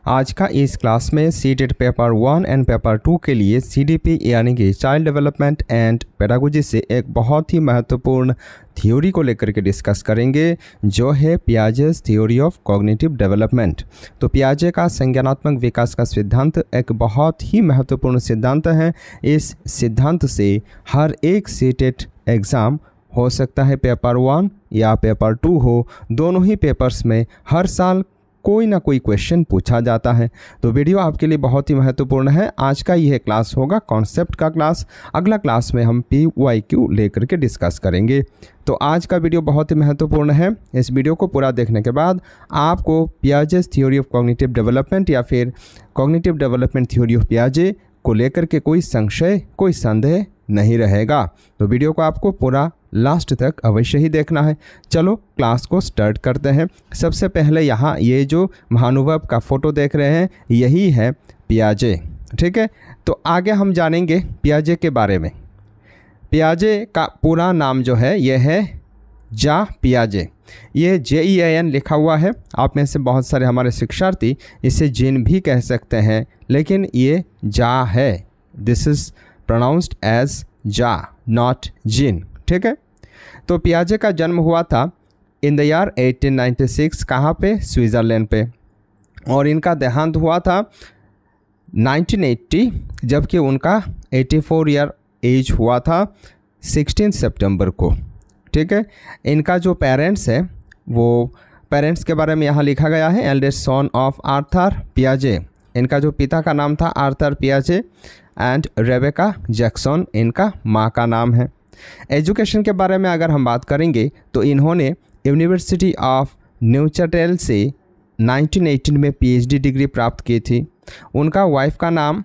आज का इस क्लास में सीटेट पेपर 1 एंड पेपर 2 के लिए CDP यानी कि चाइल्ड डेवलपमेंट एंड पेडागोजी से एक बहुत ही महत्वपूर्ण थ्योरी को लेकर के डिस्कस करेंगे, जो है Piaget's theory of cognitive development. तो पियाजे का संज्ञानात्मक विकास का सिद्धांत एक बहुत ही महत्वपूर्ण सिद्धांत है। इस सिद्धांत से हर एक सीटेट एग्ज़ाम हो सकता है पेपर 1 या पेपर 2 हो, दोनों ही पेपर्स में हर साल कोई ना कोई क्वेश्चन पूछा जाता है। तो वीडियो आपके लिए बहुत ही महत्वपूर्ण है। आज का यह क्लास होगा कॉन्सेप्ट का क्लास। अगला क्लास में हम PYQ लेकर के डिस्कस करेंगे। तो आज का वीडियो बहुत ही महत्वपूर्ण है। इस वीडियो को पूरा देखने के बाद आपको Piaget's theory of cognitive development या फिर कॉग्निटिव डेवलपमेंट थ्योरी ऑफ पियाजे को लेकर के कोई संशय, कोई संदेह नहीं रहेगा। तो वीडियो को आपको पूरा लास्ट तक अवश्य ही देखना है। चलो क्लास को स्टार्ट करते हैं। सबसे पहले यहाँ ये जो महानुभव का फ़ोटो देख रहे हैं, यही है पियाजे। ठीक है, तो आगे हम जानेंगे पियाजे के बारे में। पियाजे का पूरा नाम जो है यह है जा पियाजे। ये JEAN लिखा हुआ है। आप में से बहुत सारे हमारे शिक्षार्थी इसे जिन भी कह सकते हैं, लेकिन ये जा है। दिस इज़ प्रोनाउंस्ड एज जा, नॉट जिन। ठीक है, तो पियाजे का जन्म हुआ था इन द ईयर 1896। कहाँ पे? स्विट्ज़रलैंड पे। और इनका देहांत हुआ था 1980, जबकि उनका 84 ईयर एज हुआ था 16 सितंबर को। ठीक है, इनका जो पेरेंट्स है, वो पेरेंट्स के बारे में यहाँ लिखा गया है। एल्डेस्ट सन ऑफ आर्थर पियाजे। इनका जो पिता का नाम था आर्थर पियाजे एंड रेबेका जैक्सन इनका माँ का नाम है। एजुकेशन के बारे में अगर हम बात करेंगे तो इन्होंने यूनिवर्सिटी ऑफ न्यूचैटेल से 1918 में PhD डिग्री प्राप्त की थी। उनका वाइफ का नाम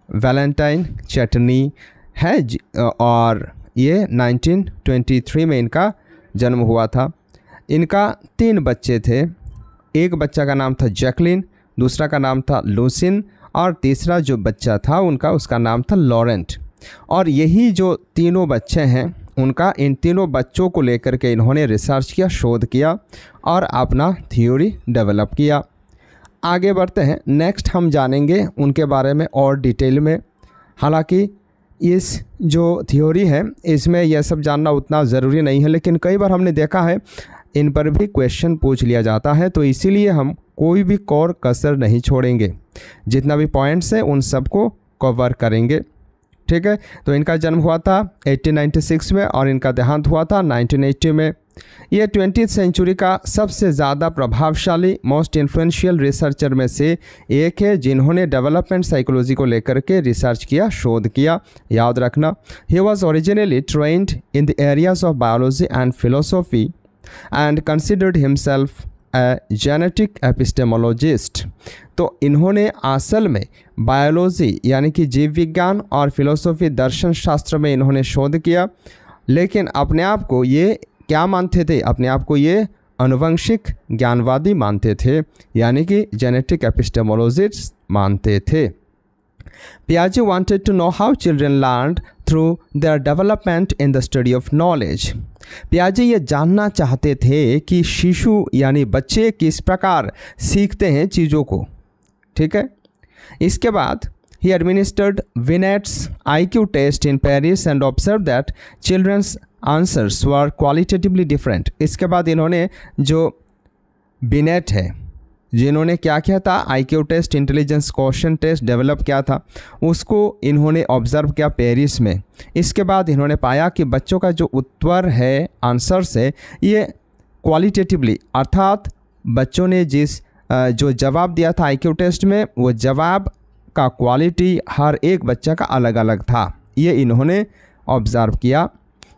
वैलेंटाइन चटनी है और ये 1923 में इनका जन्म हुआ था। इनका 3 बच्चे थे। एक बच्चा का नाम था जैकलिन, दूसरा का नाम था लूसिन और तीसरा जो बच्चा था उसका नाम था लॉरेंट। और यही जो तीनों बच्चे हैं, इन तीनों बच्चों को लेकर के इन्होंने रिसर्च किया, शोध किया और अपना थ्योरी डेवलप किया। आगे बढ़ते हैं। नेक्स्ट हम जानेंगे उनके बारे में और डिटेल में। हालांकि इस जो थ्योरी है इसमें यह सब जानना उतना ज़रूरी नहीं है, लेकिन कई बार हमने देखा है इन पर भी क्वेश्चन पूछ लिया जाता है। तो इसीलिए हम कोई भी कोर कसर नहीं छोड़ेंगे, जितना भी पॉइंट्स हैं उन सबको कवर करेंगे। ठीक है, तो इनका जन्म हुआ था 1896 में और इनका देहांत हुआ था 1980 में। ये 20th सेंचुरी का सबसे ज़्यादा प्रभावशाली मोस्ट इन्फ्लुएंशियल रिसर्चर में से एक है, जिन्होंने डेवलपमेंट साइकोलॉजी को लेकर के रिसर्च किया, शोध किया। याद रखना, he was originally trained in the areas of biology and philosophy and considered himself genetic epistemologist. तो इन्होंने असल में बायोलॉजी यानी कि जीव विज्ञान और फिलोसॉफी दर्शन शास्त्र में इन्होंने शोध किया, लेकिन अपने आप को ये क्या मानते थे? अपने आप को ये आनुवंशिक ज्ञानवादी मानते थे, यानी कि जेनेटिक एपिस्टेमोलॉजिस्ट मानते थे। Piaget wanted to know how children learned through their development in the study of knowledge. पियाजे ये जानना चाहते थे कि शिशु यानी बच्चे किस प्रकार सीखते हैं चीज़ों को। ठीक है, इसके बाद he administered Binet's IQ test in Paris and observed that children's answers were qualitatively different. इसके बाद इन्होंने जो बिनेट है, जिन्होंने क्या किया था, IQ test, intelligence question test develop किया था, उसको इन्होंने ऑब्ज़र्व किया पेरिस में। इसके बाद इन्होंने पाया कि बच्चों का जो उत्तर है, आंसर्स है, ये क्वालिटेटिवली अर्थात बच्चों ने जो जवाब दिया था IQ टेस्ट में, वो जवाब का क्वालिटी हर एक बच्चा का अलग अलग था। ये इन्होंने ऑब्ज़र्व किया।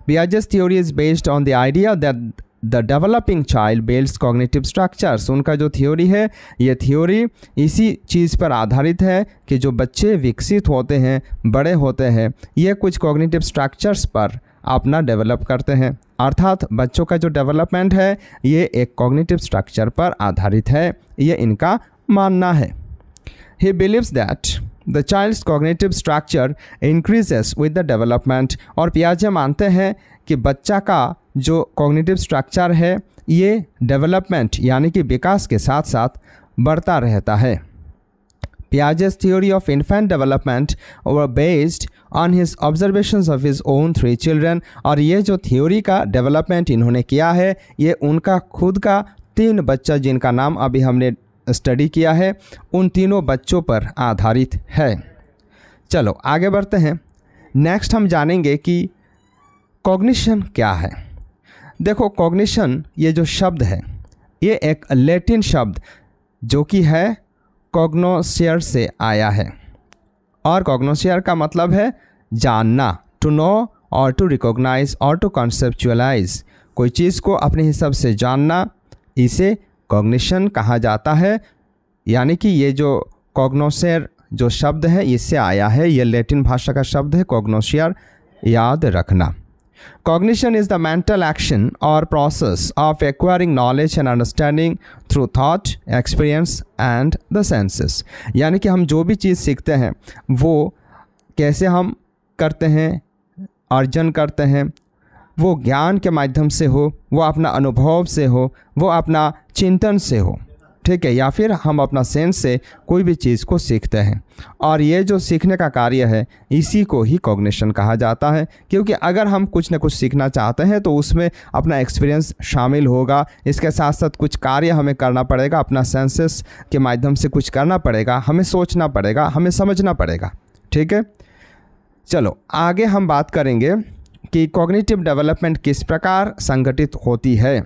Piaget's theory is based on the idea that the developing child builds cognitive structures. उनका जो थ्योरी है, ये थ्योरी इसी चीज़ पर आधारित है कि जो बच्चे विकसित होते हैं, बड़े होते हैं, ये कुछ कॉग्निटिव स्ट्रक्चर्स पर अपना डेवलप करते हैं। अर्थात बच्चों का जो डेवलपमेंट है ये एक कॉग्निटिव स्ट्रक्चर पर आधारित है, ये इनका मानना है। He believes that the child's cognitive structure increases with the development. और पियाजे मानते हैं कि बच्चा का जो कॉग्निटिव स्ट्रक्चर है ये डेवलपमेंट यानी कि विकास के साथ साथ बढ़ता रहता है। Piaget's theory of infant development were based on his observations of his own 3 children। और ये जो थ्योरी का डेवलपमेंट इन्होंने किया है ये उनका खुद का 3 बच्चा जिनका नाम अभी हमने स्टडी किया है उन तीनों बच्चों पर आधारित है। चलो आगे बढ़ते हैं। नेक्स्ट हम जानेंगे कि कॉग्निशन क्या है। देखो कॉग्निशन ये जो शब्द है ये एक लैटिन शब्द जो कि है कॉग्नोसियर से आया है। और कॉग्नोसियर का मतलब है जानना, टू नो और टू रिकॉग्नाइज और टू कॉन्सेप्चुअलाइज। कोई चीज़ को अपने हिसाब से जानना, इसे कॉग्निशन कहा जाता है। यानी कि ये जो कॉग्नोसियर जो शब्द है इससे आया है, ये लैटिन भाषा का शब्द है कॉग्नोसियर, याद रखना। Cognition is the mental action or process of acquiring knowledge and understanding through thought, experience and the senses। यानी कि हम जो भी चीज़ सीखते हैं वो कैसे हम करते हैं, अर्जन करते हैं, वो ज्ञान के माध्यम से हो, वो अपना अनुभव से हो, वो अपना चिंतन से हो, ठीक है, या फिर हम अपना सेंस से कोई भी चीज़ को सीखते हैं। और ये जो सीखने का कार्य है इसी को ही कॉग्निशन कहा जाता है। क्योंकि अगर हम कुछ न कुछ सीखना चाहते हैं तो उसमें अपना एक्सपीरियंस शामिल होगा, इसके साथ साथ कुछ कार्य हमें करना पड़ेगा, अपना सेंसेस के माध्यम से कुछ करना पड़ेगा, हमें सोचना पड़ेगा, हमें समझना पड़ेगा, ठीक है। चलो आगे हम बात करेंगे कि कॉग्निटिव डेवलपमेंट किस प्रकार संगठित होती है।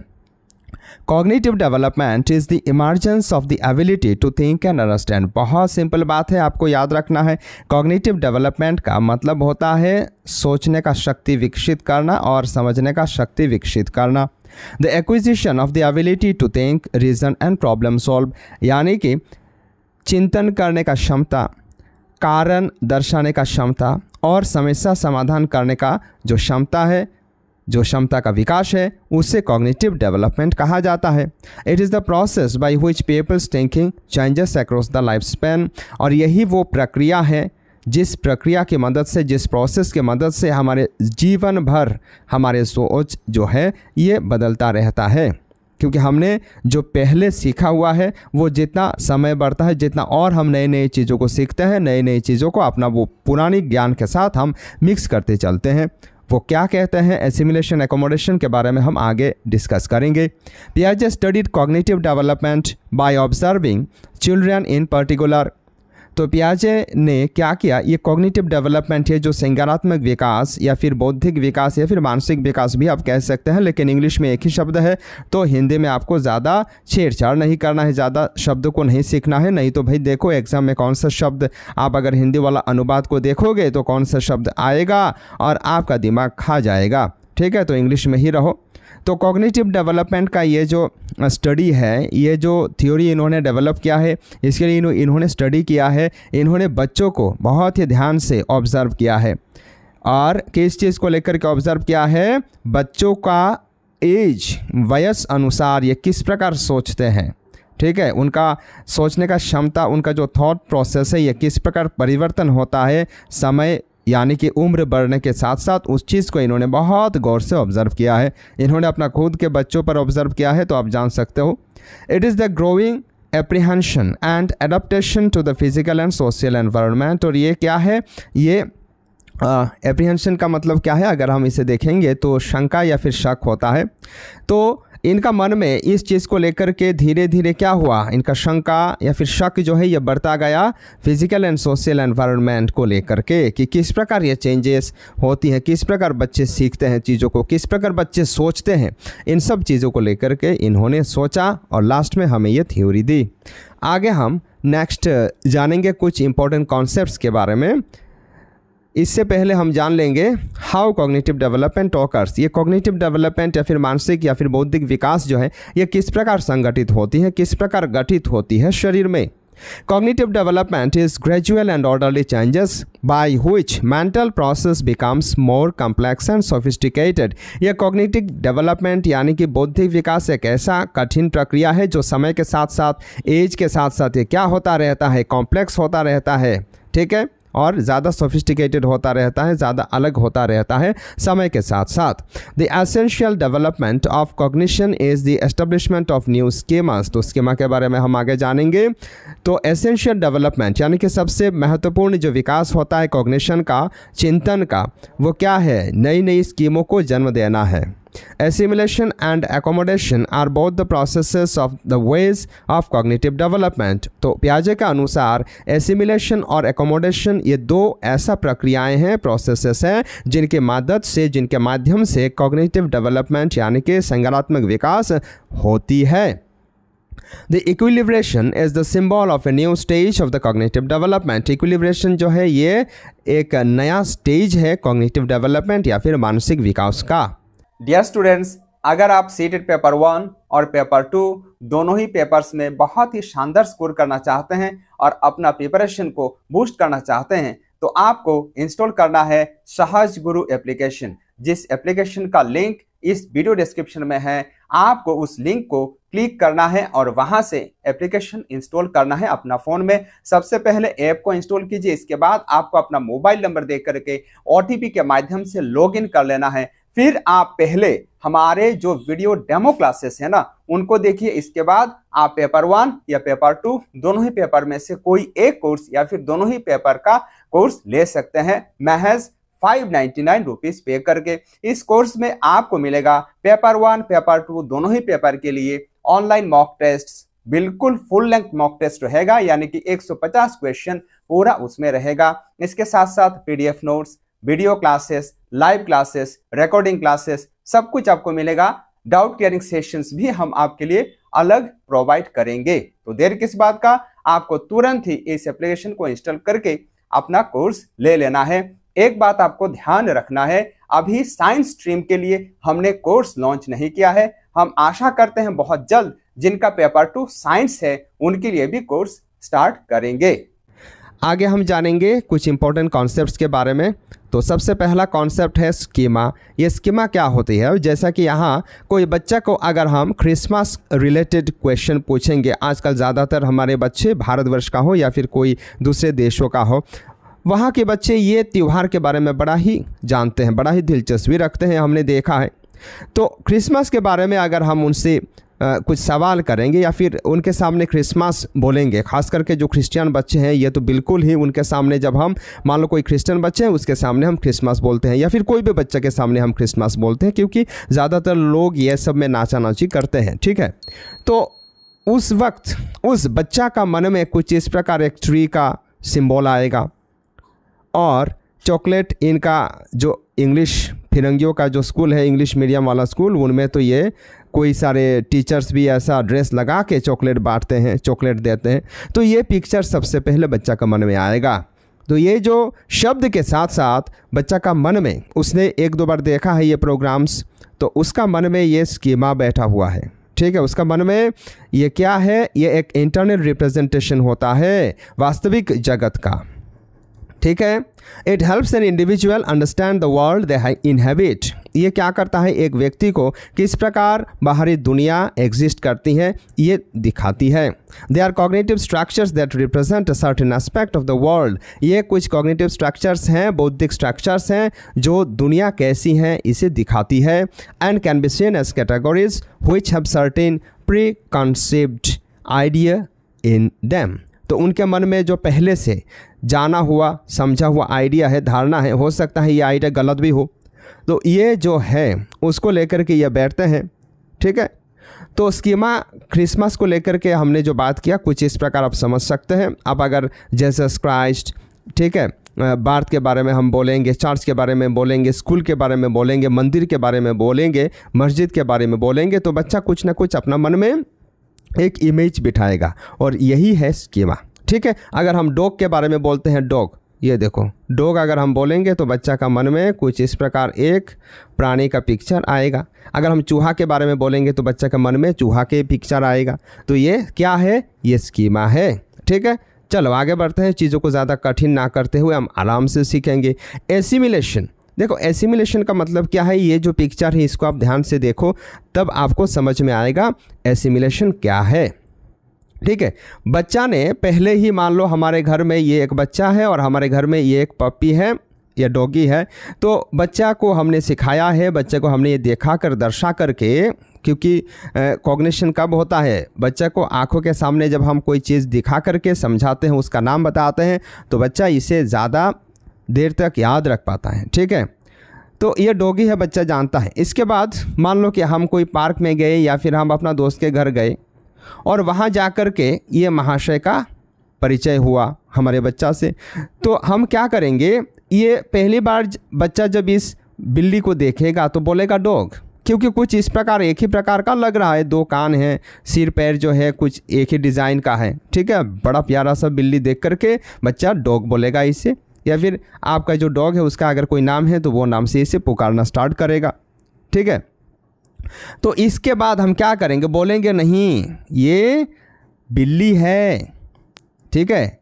Cognitive development is the emergence of the ability to think and understand। बहुत सिंपल बात है, आपको याद रखना है। Cognitive development का मतलब होता है सोचने का शक्ति विकसित करना और समझने का शक्ति विकसित करना। The acquisition of the ability to think, reason and problem solve। यानी कि चिंतन करने का क्षमता, कारण दर्शाने का क्षमता और समस्या समाधान करने का जो क्षमता है, जो क्षमता का विकास है, उसे कॉग्निटिव डेवलपमेंट कहा जाता है। It is the process by which people's thinking changes across the life span. और यही वो प्रक्रिया है जिस प्रक्रिया की मदद से, जिस प्रोसेस की मदद से हमारे जीवन भर हमारे सोच जो है ये बदलता रहता है। क्योंकि हमने जो पहले सीखा हुआ है वो जितना समय बढ़ता है, जितना और हम नई नई चीज़ों को सीखते हैं, नई नई चीज़ों को अपना वो पुरानी ज्ञान के साथ हम मिक्स करते चलते हैं। वो क्या कहते हैं एसिमिलेशन एकोमोडेशन के बारे में हम आगे डिस्कस करेंगे। पियाजे studied cognitive development by observing children in particular. तो पियाजे ने क्या किया, ये कॉग्निटिव डेवलपमेंट है जो संज्ञानात्मक विकास या फिर बौद्धिक विकास या फिर मानसिक विकास भी आप कह सकते हैं, लेकिन इंग्लिश में एक ही शब्द है तो हिंदी में आपको ज़्यादा छेड़छाड़ नहीं करना है, ज़्यादा शब्द को नहीं सीखना है। नहीं तो भाई देखो एग्ज़ाम में कौन सा शब्द आप अगर हिंदी वाला अनुवाद को देखोगे तो कौन सा शब्द आएगा और आपका दिमाग खा जाएगा, ठीक है। तो इंग्लिश में ही रहो। तो कॉग्निटिव डेवलपमेंट का ये जो स्टडी है, ये जो थ्योरी इन्होंने डेवलप किया है, इसके लिए इन्होंने स्टडी किया है, इन्होंने बच्चों को बहुत ही ध्यान से ऑब्ज़र्व किया है। और किस चीज़ को लेकर के ऑब्ज़र्व किया है, बच्चों का एज, वयस अनुसार ये किस प्रकार सोचते हैं, ठीक है, उनका सोचने का क्षमता, उनका जो थॉट प्रोसेस है ये किस प्रकार परिवर्तन होता है समय यानी कि उम्र बढ़ने के साथ साथ, उस चीज़ को इन्होंने बहुत गौर से ऑब्ज़र्व किया है। इन्होंने अपना खुद के बच्चों पर ऑब्ज़र्व किया है तो आप जान सकते हो। It is the growing apprehension and adaptation to the physical and social environment. और ये क्या है, ये एप्रीहेंशन का मतलब क्या है, अगर हम इसे देखेंगे तो शंका या फिर शक होता है। तो इनका मन में इस चीज़ को लेकर के धीरे धीरे क्या हुआ, इनका शंका या फिर शक जो है ये बढ़ता गया फिजिकल एंड सोशल एनवायरनमेंट को लेकर के, कि किस प्रकार ये चेंजेस होती हैं, किस प्रकार बच्चे सीखते हैं चीज़ों को, किस प्रकार बच्चे सोचते हैं। इन सब चीज़ों को लेकर के इन्होंने सोचा और लास्ट में हमें ये थ्योरी दी। आगे हम नेक्स्ट जानेंगे कुछ इंपॉर्टेंट कॉन्सेप्ट्स के बारे में। इससे पहले हम जान लेंगे हाउ कॉग्निटिव डेवलपमेंट ऑकर्स। ये कॉग्निटिव डेवलपमेंट या फिर मानसिक या फिर बौद्धिक विकास जो है ये किस प्रकार संगठित होती है, किस प्रकार गठित होती है शरीर में। Cognitive development is gradual and orderly changes by which mental process becomes more complex and sophisticated। यह cognitive development यानी कि बौद्धिक विकास एक ऐसा कठिन प्रक्रिया है जो समय के साथ साथ, एज के साथ साथ ये क्या होता रहता है, कॉम्प्लेक्स होता रहता है, ठीक है, और ज़्यादा सोफिस्टिकेटेड होता रहता है, ज़्यादा अलग होता रहता है समय के साथ साथ। The essential development of cognition is the establishment of new schemas. तो स्कीमा के बारे में हम आगे जानेंगे। तो एसेंशियल डेवलपमेंट यानी कि सबसे महत्वपूर्ण जो विकास होता है कॉग्निशन का, चिंतन का, वो क्या है? नई नई स्कीमों को जन्म देना है। Assimilation and accommodation are both the processes of the ways of cognitive development। तो पियाजे के अनुसार assimilation और accommodation ये दो ऐसा प्रक्रियाएं हैं, processes हैं जिनके माध्यम से cognitive development यानी कि संज्ञानात्मक विकास होती है। The equilibration is the symbol of a new stage of the cognitive development। Equilibration जो है ये एक नया स्टेज है cognitive development या फिर मानसिक विकास का। डियर स्टूडेंट्स, अगर आप सीटेट पेपर 1 और पेपर 2 दोनों ही पेपर्स में बहुत ही शानदार स्कोर करना चाहते हैं और अपना प्रिपरेशन को बूस्ट करना चाहते हैं तो आपको इंस्टॉल करना है सहज गुरु एप्लीकेशन, जिस एप्लीकेशन का लिंक इस वीडियो डिस्क्रिप्शन में है। आपको उस लिंक को क्लिक करना है और वहां से एप्लीकेशन इंस्टॉल करना है अपना फ़ोन में। सबसे पहले ऐप को इंस्टॉल कीजिए, इसके बाद आपको अपना मोबाइल नंबर दे करके OTP के माध्यम से लॉगिन कर लेना है। फिर आप पहले हमारे जो वीडियो डेमो क्लासेस है ना उनको देखिए, इसके बाद आप पेपर 1 या पेपर 2 दोनों ही पेपर में से कोई एक कोर्स या फिर दोनों ही पेपर का कोर्स ले सकते हैं महज 599 रुपीज पे करके। इस कोर्स में आपको मिलेगा पेपर 1 पेपर 2 दोनों ही पेपर के लिए ऑनलाइन मॉक टेस्ट, बिल्कुल फुल लेंथ मॉक टेस्ट रहेगा, यानी कि 150 क्वेश्चन पूरा उसमें रहेगा। इसके साथ साथ PDF notes, video classes, live classes, recording classes, सब कुछ आपको मिलेगा। डाउट क्लियरिंग सेशंस भी हम आपके लिए अलग प्रोवाइड करेंगे। तो देर किस बात का, आपको तुरंत ही इस एप्लीकेशन को इंस्टॉल करके अपना कोर्स ले लेना है। एक बात आपको ध्यान रखना है, अभी साइंस स्ट्रीम के लिए हमने कोर्स लॉन्च नहीं किया है। हम आशा करते हैं बहुत जल्द जिनका पेपर 2 साइंस है उनके लिए भी कोर्स स्टार्ट करेंगे। आगे हम जानेंगे कुछ इंपॉर्टेंट कॉन्सेप्ट्स के बारे में। तो सबसे पहला कॉन्सेप्ट है स्कीमा। ये स्कीमा क्या होती है? जैसा कि यहाँ कोई बच्चा को अगर हम क्रिसमस रिलेटेड क्वेश्चन पूछेंगे, आजकल ज़्यादातर हमारे बच्चे भारतवर्ष का हो या फिर कोई दूसरे देशों का हो, वहाँ के बच्चे ये त्यौहार के बारे में बड़ा ही जानते हैं, बड़ा ही दिलचस्पी रखते हैं, हमने देखा है। तो क्रिसमस के बारे में अगर हम उनसे कुछ सवाल करेंगे या फिर उनके सामने क्रिसमस बोलेंगे, खास करके जो क्रिश्चियन बच्चे हैं ये तो बिल्कुल ही उनके सामने, जब हम मान लो कोई क्रिश्चियन बच्चे हैं उसके सामने हम क्रिसमस बोलते हैं या फिर कोई भी बच्चे के सामने हम क्रिसमस बोलते हैं, क्योंकि ज़्यादातर लोग ये सब में नाचानाची करते हैं, ठीक है। तो उस वक्त उस बच्चा का मन में कुछ इस प्रकार एक ट्री का सिंबल आएगा और चॉकलेट, इनका जो इंग्लिश फिरंगियों का जो स्कूल है, इंग्लिश मीडियम वाला स्कूल, उनमें तो ये कोई सारे टीचर्स भी ऐसा ड्रेस लगा के चॉकलेट बांटते हैं, चॉकलेट देते हैं। तो ये पिक्चर सबसे पहले बच्चा का मन में आएगा। तो ये जो शब्द के साथ साथ बच्चा का मन में, उसने 1-2 बार देखा है ये प्रोग्राम्स, तो उसका मन में ये स्कीमा बैठा हुआ है, ठीक है। उसका मन में ये क्या है? ये एक इंटरनल रिप्रेजेंटेशन होता है वास्तविक जगत का, ठीक है। It helps an individual understand the world they inhabit. ये क्या करता है? एक व्यक्ति को किस प्रकार बाहरी दुनिया एग्जिस्ट करती है ये दिखाती है। They are cognitive structures that represent a certain aspect of the world. ये कुछ कॉग्निटिव स्ट्रक्चर्स हैं, बौद्धिक स्ट्रक्चर्स हैं जो दुनिया कैसी है इसे दिखाती है। And can be seen as categories which have certain pre concept idea in them. तो उनके मन में जो पहले से जाना हुआ समझा हुआ आइडिया है, धारणा है, हो सकता है ये आइडिया गलत भी हो, तो ये जो है उसको लेकर के ये बैठते हैं, ठीक है। तो स्कीमा क्रिसमस को लेकर के हमने जो बात किया कुछ इस प्रकार आप समझ सकते हैं। अब अगर जीसस क्राइस्ट, ठीक है, बार्थ के बारे में हम बोलेंगे, चर्च के बारे में बोलेंगे, स्कूल के बारे में बोलेंगे, मंदिर के बारे में बोलेंगे, मस्जिद के बारे में बोलेंगे, तो बच्चा कुछ ना कुछ अपना मन में एक इमेज बिठाएगा और यही है स्कीमा, ठीक है। अगर हम डॉग के बारे में बोलते हैं, डॉग, ये देखो डॉग अगर हम बोलेंगे तो बच्चा का मन में कुछ इस प्रकार एक प्राणी का पिक्चर आएगा। अगर हम चूहा के बारे में बोलेंगे तो बच्चा का मन में चूहा के पिक्चर आएगा। तो ये क्या है? ये स्कीमा है, ठीक है। चलो आगे बढ़ते हैं, चीज़ों को ज़्यादा कठिन ना करते हुए हम आराम से सीखेंगे। एसिमिलेशन, देखो एसिमिलेशन का मतलब क्या है? ये जो पिक्चर है इसको आप ध्यान से देखो तब आपको समझ में आएगा एसिमिलेशन क्या है। ठीक है। बच्चा ने पहले ही, मान लो हमारे घर में ये एक बच्चा है और हमारे घर में ये एक पप्पी है या डॉगी है, तो बच्चा को हमने सिखाया है, बच्चे को हमने ये देखा कर दर्शा करके, क्योंकि कॉग्निशन कब होता है, बच्चा को आंखों के सामने जब हम कोई चीज़ दिखा करके समझाते हैं, उसका नाम बताते हैं, तो बच्चा इसे ज़्यादा देर तक याद रख पाता है। ठीक है, तो ये डॉगी है, बच्चा जानता है। इसके बाद मान लो कि हम कोई पार्क में गए या फिर हम अपना दोस्त के घर गए और वहाँ जा कर के ये महाशय का परिचय हुआ हमारे बच्चा से, तो हम क्या करेंगे, ये पहली बार बच्चा जब इस बिल्ली को देखेगा तो बोलेगा डॉग, क्योंकि कुछ इस प्रकार एक ही प्रकार का लग रहा है, 2 कान हैं, सिर पैर जो है कुछ एक ही डिज़ाइन का है। ठीक है, बड़ा प्यारा सा बिल्ली देख करके बच्चा डॉग बोलेगा इसे, या फिर आपका जो डॉग है उसका अगर कोई नाम है तो वो नाम से इसे पुकारना स्टार्ट करेगा। ठीक है, तो इसके बाद हम क्या करेंगे, बोलेंगे नहीं ये बिल्ली है। ठीक है,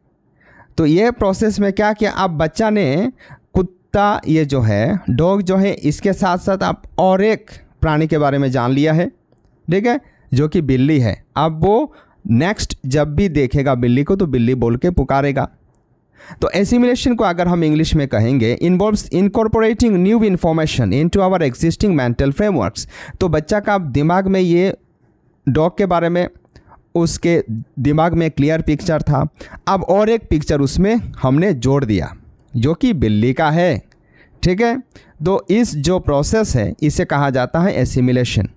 तो ये प्रोसेस में क्या किया, अब बच्चा ने कुत्ता, ये जो है डॉग जो है, इसके साथ साथ आप और एक प्राणी के बारे में जान लिया है। ठीक है, जो कि बिल्ली है। अब वो नेक्स्ट जब भी देखेगा बिल्ली को तो बिल्ली बोल के पुकारेगा। तो एसिमिलेशन को अगर हम इंग्लिश में कहेंगे, involves incorporating new information into our existing mental frameworks. तो बच्चा का दिमाग में ये डॉग के बारे में, उसके दिमाग में क्लियर पिक्चर था, अब और एक पिक्चर उसमें हमने जोड़ दिया जो कि बिल्ली का है। ठीक है, तो इस जो प्रोसेस है इसे कहा जाता है assimilation.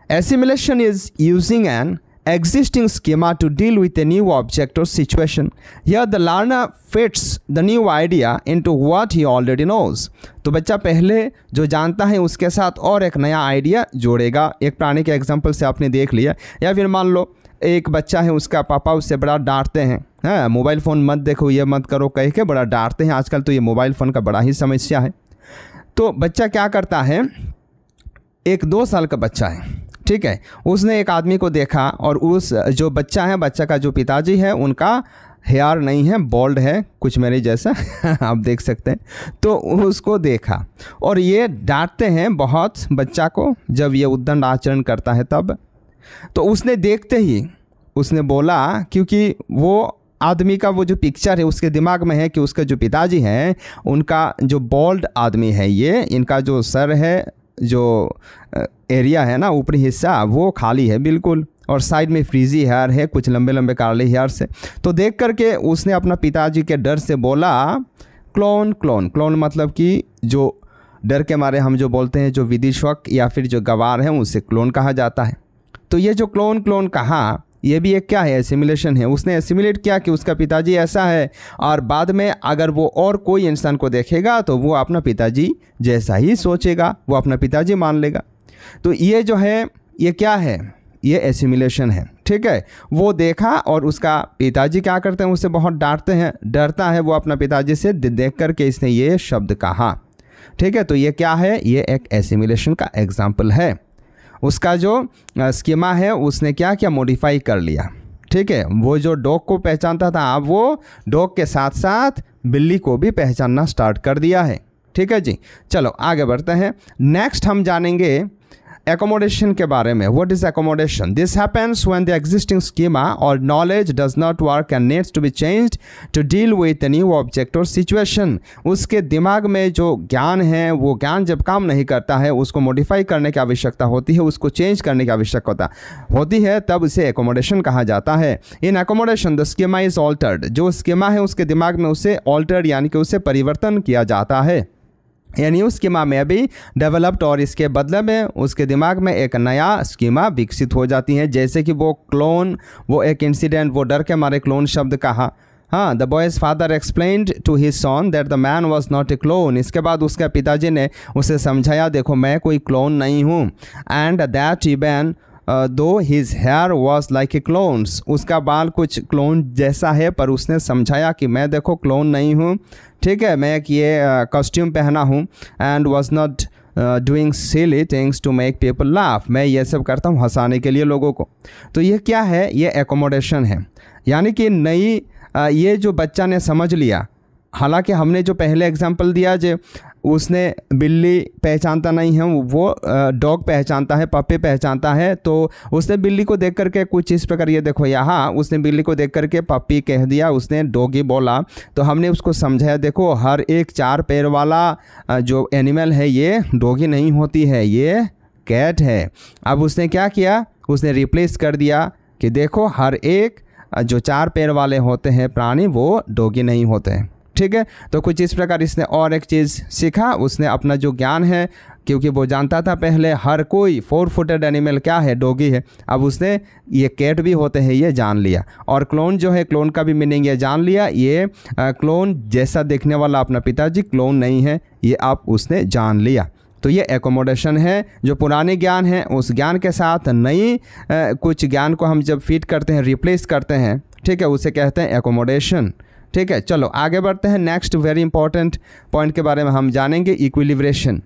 Assimilation is using an existing schema to deal with a new object or situation. Here the learner fits the new idea into what he already knows. तो बच्चा पहले जो जानता है उसके साथ और एक नया आइडिया जोड़ेगा। एक प्राणी के एग्जांपल से आपने देख लिया, या फिर मान लो एक बच्चा है, उसका पापा उससे बड़ा डांटते हैं, हाँ मोबाइल फ़ोन मत देखो, ये मत करो कह के बड़ा डांटते हैं। आजकल तो ये मोबाइल फ़ोन का बड़ा ही समस्या है। तो बच्चा क्या करता है, एक 2 साल का बच्चा है, ठीक है, उसने एक आदमी को देखा और उस जो बच्चा है, बच्चा का जो पिताजी है उनका हेयर नहीं है, बॉल्ड है, कुछ मेरे जैसा आप देख सकते हैं। तो उसको देखा और ये डांटते हैं बहुत बच्चा को जब ये उद्दंड आचरण करता है तब। तो उसने देखते ही उसने बोला, क्योंकि वो आदमी का वो जो पिक्चर है उसके दिमाग में है कि उसके जो पिताजी हैं उनका जो बॉल्ड आदमी है, ये इनका जो सर है, जो एरिया है ना ऊपरी हिस्सा, वो खाली है बिल्कुल, और साइड में फ्रीजी हेयर है, कुछ लंबे लंबे काले हेयर से। तो देख करके उसने अपना पिताजी के डर से बोला क्लोन। क्लोन क्लोन मतलब कि जो डर के मारे हम जो बोलते हैं, जो विदिशक या फिर जो गवार हैं उसे क्लोन कहा जाता है। तो ये जो क्लोन क्लोन कहा, ये भी एक क्या है, एसिमिलेशन है। उसने एसिमिलेट किया कि उसका पिताजी ऐसा है, और बाद में अगर वो और कोई इंसान को देखेगा तो वो अपना पिताजी जैसा ही सोचेगा, वो अपना पिताजी मान लेगा। तो ये जो है ये क्या है, ये एसिमिलेशन है। ठीक है, वो देखा और उसका पिताजी क्या करते हैं, उसे बहुत डांटते हैं, डरता है वो अपना पिताजी से, देख करके इसने ये शब्द कहा। ठीक है, तो ये क्या है, ये एक एसिमिलेशन का एग्जाम्पल है। उसका जो स्कीमा है उसने क्या किया, मॉडिफाई कर लिया। ठीक है, वो जो डॉग को पहचानता था अब वो डॉग के साथ साथ बिल्ली को भी पहचानना स्टार्ट कर दिया है। ठीक है जी, चलो आगे बढ़ते हैं। नेक्स्ट हम जानेंगे accommodation के बारे में। What is accommodation? This happens when the existing schema or knowledge does not work and needs to be changed to deal with a new object or situation. उसके दिमाग में जो ज्ञान है वो ज्ञान जब काम नहीं करता है, उसको मॉडिफाई करने की आवश्यकता होती है, उसको चेंज करने की आवश्यकता होती है, तब उसे accommodation कहा जाता है। In accommodation the schema is altered. जो स्कीमा है उसके दिमाग में उसे altered यानी कि उसे परिवर्तन किया जाता है। ये न्यू स्कीमा में भी डेवलप्ड, और इसके बदले में उसके दिमाग में एक नया स्कीमा विकसित हो जाती है। जैसे कि वो क्लोन, वो एक इंसिडेंट, वो डर के मारे क्लोन शब्द कहा। हाँ, the boy's father explained to his son that the man was not a clone. इसके बाद उसके पिताजी ने उसे समझाया, देखो मैं कोई क्लोन नहीं हूँ। And that even though his hair was like a clones, उसका बाल कुछ क्लोन जैसा है, पर उसने समझाया कि मैं देखो क्लोन नहीं हूँ। ठीक है, मैं एक ये कॉस्ट्यूम पहना हूँ। And was not doing silly things to make people laugh, मैं ये सब करता हूँ हंसाने के लिए लोगों को। तो ये क्या है, ये एकोमोडेशन है, यानी कि नई ये जो बच्चा ने समझ लिया। हालांकि हमने जो पहले एग्जांपल दिया जो उसने बिल्ली पहचानता नहीं है, वो डॉग पहचानता है, पप्पी पहचानता है। तो उसने बिल्ली को देख करके कुछ इस प्रकार, ये देखो यहाँ उसने बिल्ली को देख करके पप्पी कह दिया, उसने डॉगी बोला। तो हमने उसको समझाया, देखो हर एक 4 पैर वाला जो एनिमल है ये डॉगी नहीं होती है, ये कैट है। अब उसने क्या किया, उसने रिप्लेस कर दिया कि देखो हर एक जो 4 पैर वाले होते हैं प्राणी वो डॉगी नहीं होते हैं। ठीक है, तो कुछ इस प्रकार इसने और एक चीज़ सीखा, उसने अपना जो ज्ञान है, क्योंकि वो जानता था पहले हर कोई 4 फुटेड एनिमल क्या है, डॉगी है, अब उसने ये कैट भी होते हैं ये जान लिया। और क्लोन जो है, क्लोन का भी मीनिंग ये जान लिया, ये क्लोन जैसा देखने वाला अपना पिताजी क्लोन नहीं है, ये आप उसने जान लिया। तो ये एकोमोडेशन है, जो पुराने ज्ञान है उस ज्ञान के साथ नई कुछ ज्ञान को हम जब फिट करते हैं, रिप्लेस करते हैं, ठीक है, उसे कहते हैं एकोमोडेशन। ठीक है, चलो आगे बढ़ते हैं। नेक्स्ट वेरी इंपॉर्टेंट पॉइंट के बारे में हम जानेंगे, इक्विलिब्रेशन।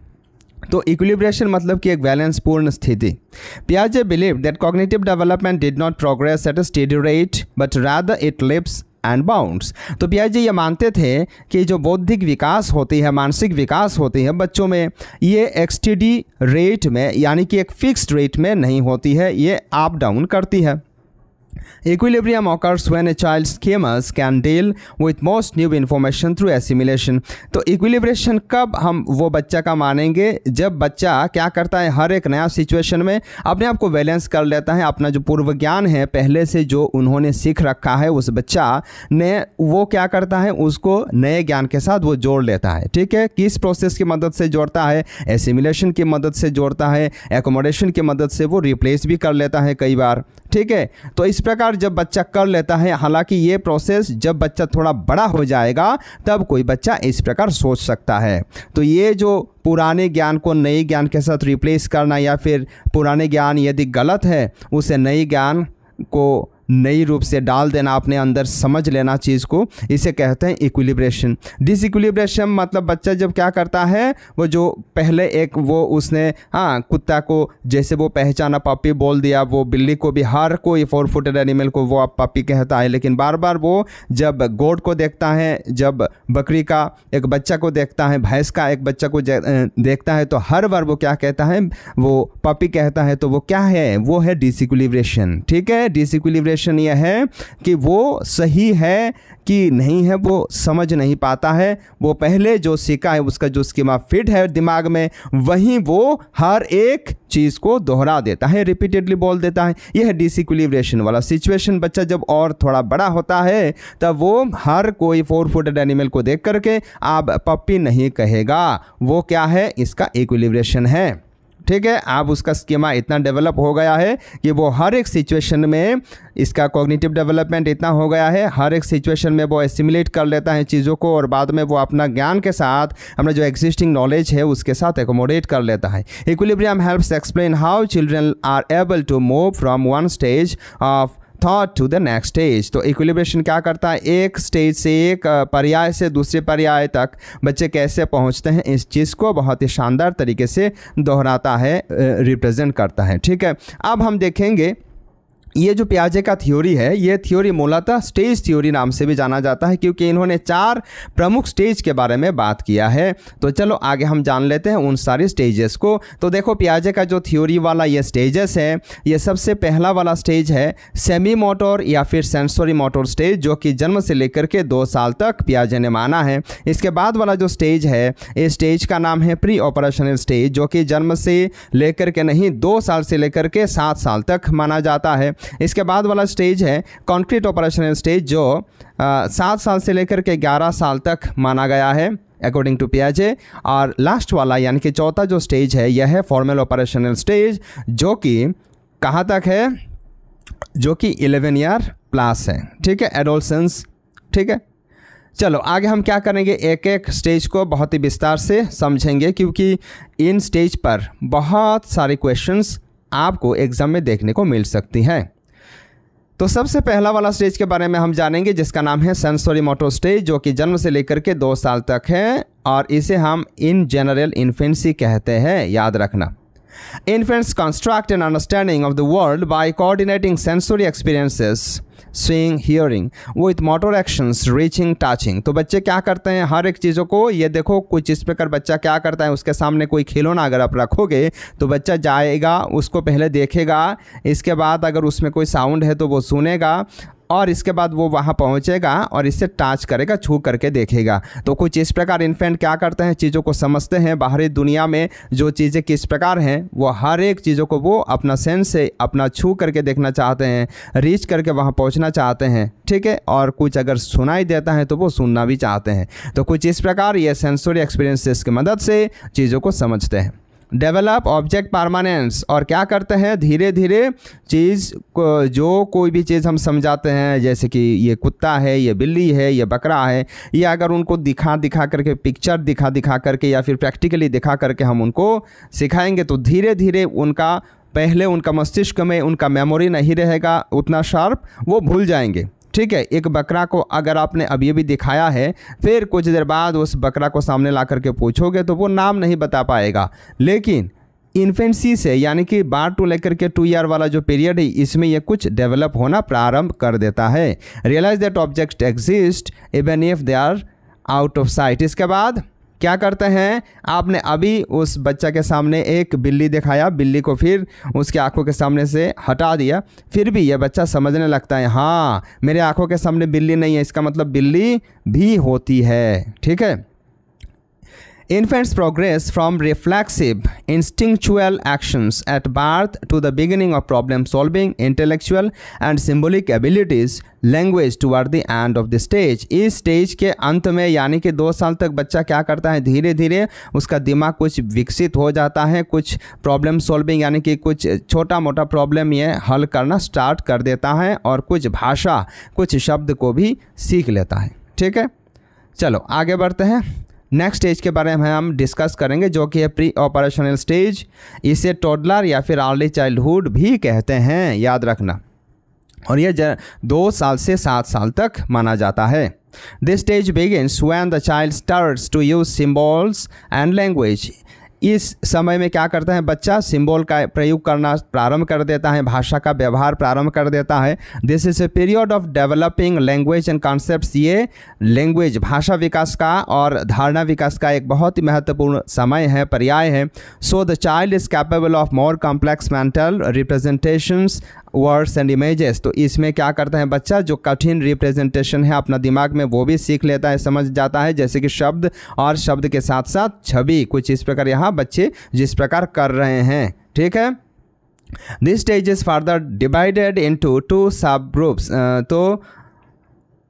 तो इक्विलिब्रेशन मतलब कि एक बैलेंस पूर्ण स्थिति। पियाजे believe that cognitive development did not progress at a steady rate but rather it leaps and bounds. तो पियाजे ये मानते थे कि जो बौद्धिक विकास होती है, मानसिक विकास होती है बच्चों में, ये एक स्टेडी रेट में यानी कि एक फिक्स्ड रेट में नहीं होती है, ये अप डाउन करती है। Equilibrium occurs when a child's schemas can deal with most new information through assimilation। तो इक्विलिब्रेशन कब हम वो बच्चा का मानेंगे, जब बच्चा क्या करता है, हर एक नया सिचुएशन में अपने आप को बैलेंस कर लेता है। अपना जो पूर्व ज्ञान है पहले से जो उन्होंने सीख रखा है, उस बच्चा ने वो क्या करता है, उसको नए ज्ञान के साथ वो जोड़ लेता है। ठीक है, किस प्रोसेस की मदद से जोड़ता है, एसिमिलेशन की मदद से जोड़ता है, एकोमोडेशन की मदद से वो रिप्लेस भी कर लेता है कई बार। ठीक है, तो इस प्रकार जब बच्चा कर लेता है, हालांकि ये प्रोसेस जब बच्चा थोड़ा बड़ा हो जाएगा तब कोई बच्चा इस प्रकार सोच सकता है। तो ये जो पुराने ज्ञान को नए ज्ञान के साथ रिप्लेस करना, या फिर पुराने ज्ञान यदि गलत है उसे नए ज्ञान को नई रूप से डाल देना, अपने अंदर समझ लेना चीज़ को, इसे कहते हैं इक्विलिब्रेशन। डिसइक्विलिब्रेशन मतलब बच्चा जब क्या करता है, वो जो पहले एक वो उसने कुत्ता को जैसे वो पहचाना, पपी बोल दिया, वो बिल्ली को भी, हर कोई 4 फुटेड एनिमल को वो अब पपी कहता है, लेकिन बार बार वो जब गोट को देखता है, जब बकरी का एक बच्चा को देखता है, भैंस का एक बच्चा को देखता है, तो हर बार वो क्या कहता है, वो पपी कहता है। तो वो क्या है, वो है डिसइक्विलिब्रेशन। ठीक है, डिसइक्विलिब्रेशन यह है कि वो सही है कि नहीं है वो समझ नहीं पाता है, वो पहले जो सीखा है उसका जो स्कीमा फिट है दिमाग में, वहीं वो हर एक चीज़ को दोहरा देता है, रिपीटेडली बोल देता है। यह है डिसइक्विलिब्रेशन वाला सिचुएशन। बच्चा जब और थोड़ा बड़ा होता है तब वो हर कोई 4 फुटेड एनिमल को देख करके आप पप्पी नहीं कहेगा, वो क्या है, इसका इक्विलिब्रेशन है। ठीक है, अब उसका स्कीमा इतना डेवलप हो गया है कि वो हर एक सिचुएशन में, इसका कॉग्निटिव डेवलपमेंट इतना हो गया है, हर एक सिचुएशन में वो एसिमिलेट कर लेता है चीज़ों को, और बाद में वो अपना ज्ञान के साथ, अपना जो एग्जिस्टिंग नॉलेज है उसके साथ एकोमोडेट कर लेता है। Equilibrium helps explain how children are able to move from one stage of thought to the next stage. तो इक्विलिब्रेशन क्या करता है, एक स्टेज से, एक पर्याय से दूसरे पर्याय तक बच्चे कैसे पहुंचते हैं, इस चीज़ को बहुत ही शानदार तरीके से दोहराता है, रिप्रेजेंट करता है। ठीक है, अब हम देखेंगे ये जो पियाजे का थ्योरी है, ये थ्योरी मूलतः स्टेज थ्योरी नाम से भी जाना जाता है, क्योंकि इन्होंने 4 प्रमुख स्टेज के बारे में बात किया है। तो चलो आगे हम जान लेते हैं उन सारे स्टेजेस को। तो देखो, पियाजे का जो थ्योरी वाला ये स्टेजेस है, ये सबसे पहला वाला स्टेज है सेमी मोटर या फिर सेंसरी मोटर स्टेज, जो कि जन्म से लेकर के 2 साल तक पियाजे ने माना है। इसके बाद वाला जो स्टेज है, इस स्टेज का नाम है प्री ऑपरेशनल स्टेज, जो कि जन्म से लेकर के नहीं, 2 साल से लेकर के 7 साल तक माना जाता है। इसके बाद वाला स्टेज है कॉन्क्रीट ऑपरेशनल स्टेज, जो 7 साल से लेकर के 11 साल तक माना गया है अकॉर्डिंग टू पियाजे। और लास्ट वाला यानी कि चौथा जो स्टेज है, यह है फॉर्मल ऑपरेशनल स्टेज, जो कि कहाँ तक है, जो कि 11 ईयर प्लस है। ठीक है, एडोलसेंस। ठीक है, चलो आगे हम क्या करेंगे, एक एक स्टेज को बहुत ही विस्तार से समझेंगे, क्योंकि इन स्टेज पर बहुत सारे क्वेश्चंस आपको एग्जाम में देखने को मिल सकती हैं। तो सबसे पहला वाला स्टेज के बारे में हम जानेंगे, जिसका नाम है सेंसरी मोटर स्टेज, जो कि जन्म से लेकर के 2 साल तक है, और इसे हम इन जनरल इन्फेंसी कहते हैं, याद रखना। Infants construct an understanding of the world by coordinating sensory experiences, seeing, hearing, with motor actions, reaching, touching। तो बच्चे क्या करते हैं, हर एक चीज़ों को, ये देखो कुछ इस प्रकार बच्चा क्या करता है, उसके सामने कोई खिलौना अगर आप रखोगे तो बच्चा जाएगा, उसको पहले देखेगा, इसके बाद अगर उसमें कोई साउंड है तो वो सुनेगा, और इसके बाद वो वहाँ पहुँचेगा और इससे टच करेगा, छू करके देखेगा। तो कुछ इस प्रकार इन्फेंट क्या करते हैं, चीज़ों को समझते हैं, बाहरी दुनिया में जो चीज़ें किस प्रकार हैं वो हर एक चीज़ों को वो अपना सेंस से अपना छू करके देखना चाहते हैं, रीच करके वहाँ पहुँचना चाहते हैं, ठीक है। और कुछ अगर सुनाई देता है तो वो सुनना भी चाहते हैं। तो कुछ इस प्रकार ये सेंसरी एक्सपीरियंसेस की मदद से चीज़ों को समझते हैं। डेवलप ऑब्जेक्ट परमानेंस, और क्या करते हैं, धीरे धीरे चीज़ को, जो कोई भी चीज़ हम समझाते हैं, जैसे कि ये कुत्ता है, ये बिल्ली है, ये बकरा है, या अगर उनको दिखा करके, पिक्चर दिखा करके या फिर प्रैक्टिकली दिखा करके हम उनको सिखाएंगे तो धीरे धीरे उनका, पहले उनका मस्तिष्क में उनका मेमोरी नहीं रहेगा उतना शार्प, वो भूल जाएंगे, ठीक है। एक बकरा को अगर आपने अभी अभी दिखाया है, फिर कुछ देर बाद उस बकरा को सामने ला करके पूछोगे तो वो नाम नहीं बता पाएगा। लेकिन इन्फेंसी से, यानी कि बार टू लेकर के 2 ईयर वाला जो पीरियड है, इसमें ये कुछ डेवलप होना प्रारंभ कर देता है। Realise that object exist even if they are out of sight. इसके बाद क्या करते हैं, आपने अभी उस बच्चा के सामने एक बिल्ली दिखाया, बिल्ली को फिर उसकी आंखों के सामने से हटा दिया, फिर भी यह बच्चा समझने लगता है, हाँ मेरे आंखों के सामने बिल्ली नहीं है, इसका मतलब बिल्ली भी होती है, ठीक है। Infants progress from reflexive, instinctual actions at birth to the beginning of problem solving, intellectual and symbolic abilities, language toward the end of the stage। इस स्टेज के अंत में, यानी कि 2 साल तक बच्चा क्या करता है, धीरे धीरे उसका दिमाग कुछ विकसित हो जाता है, कुछ प्रॉब्लम सॉल्विंग यानी कि कुछ छोटा मोटा प्रॉब्लम ये हल करना स्टार्ट कर देता है, और कुछ भाषा, कुछ शब्द को भी सीख लेता है, ठीक है। चलो आगे बढ़ते हैं। नेक्स्ट स्टेज के बारे में हम डिस्कस करेंगे, जो कि है प्री ऑपरेशनल स्टेज। इसे टोडलर या फिर अर्ली चाइल्डहुड भी कहते हैं, याद रखना। और ये 2 साल से 7 साल तक माना जाता है। This stage begins when the child starts to use symbols and language. इस समय में क्या करता है बच्चा, सिंबल का प्रयोग करना प्रारंभ कर देता है, भाषा का व्यवहार प्रारंभ कर देता है। This is a period of developing language and concepts. ये लैंग्वेज, भाषा विकास का और धारणा विकास का एक बहुत ही महत्वपूर्ण समय है, पर्याय है। So the child is capable of more complex mental representations, words and images. तो इसमें क्या करता है बच्चा, जो कठिन रिप्रेजेंटेशन है अपना दिमाग में वो भी सीख लेता है, समझ जाता है, जैसे कि शब्द और शब्द के साथ साथ छवि। कुछ इस प्रकार यहाँ बच्चे जिस प्रकार कर रहे हैं, ठीक है। This stage is further divided into 2 सब ग्रुप्स। तो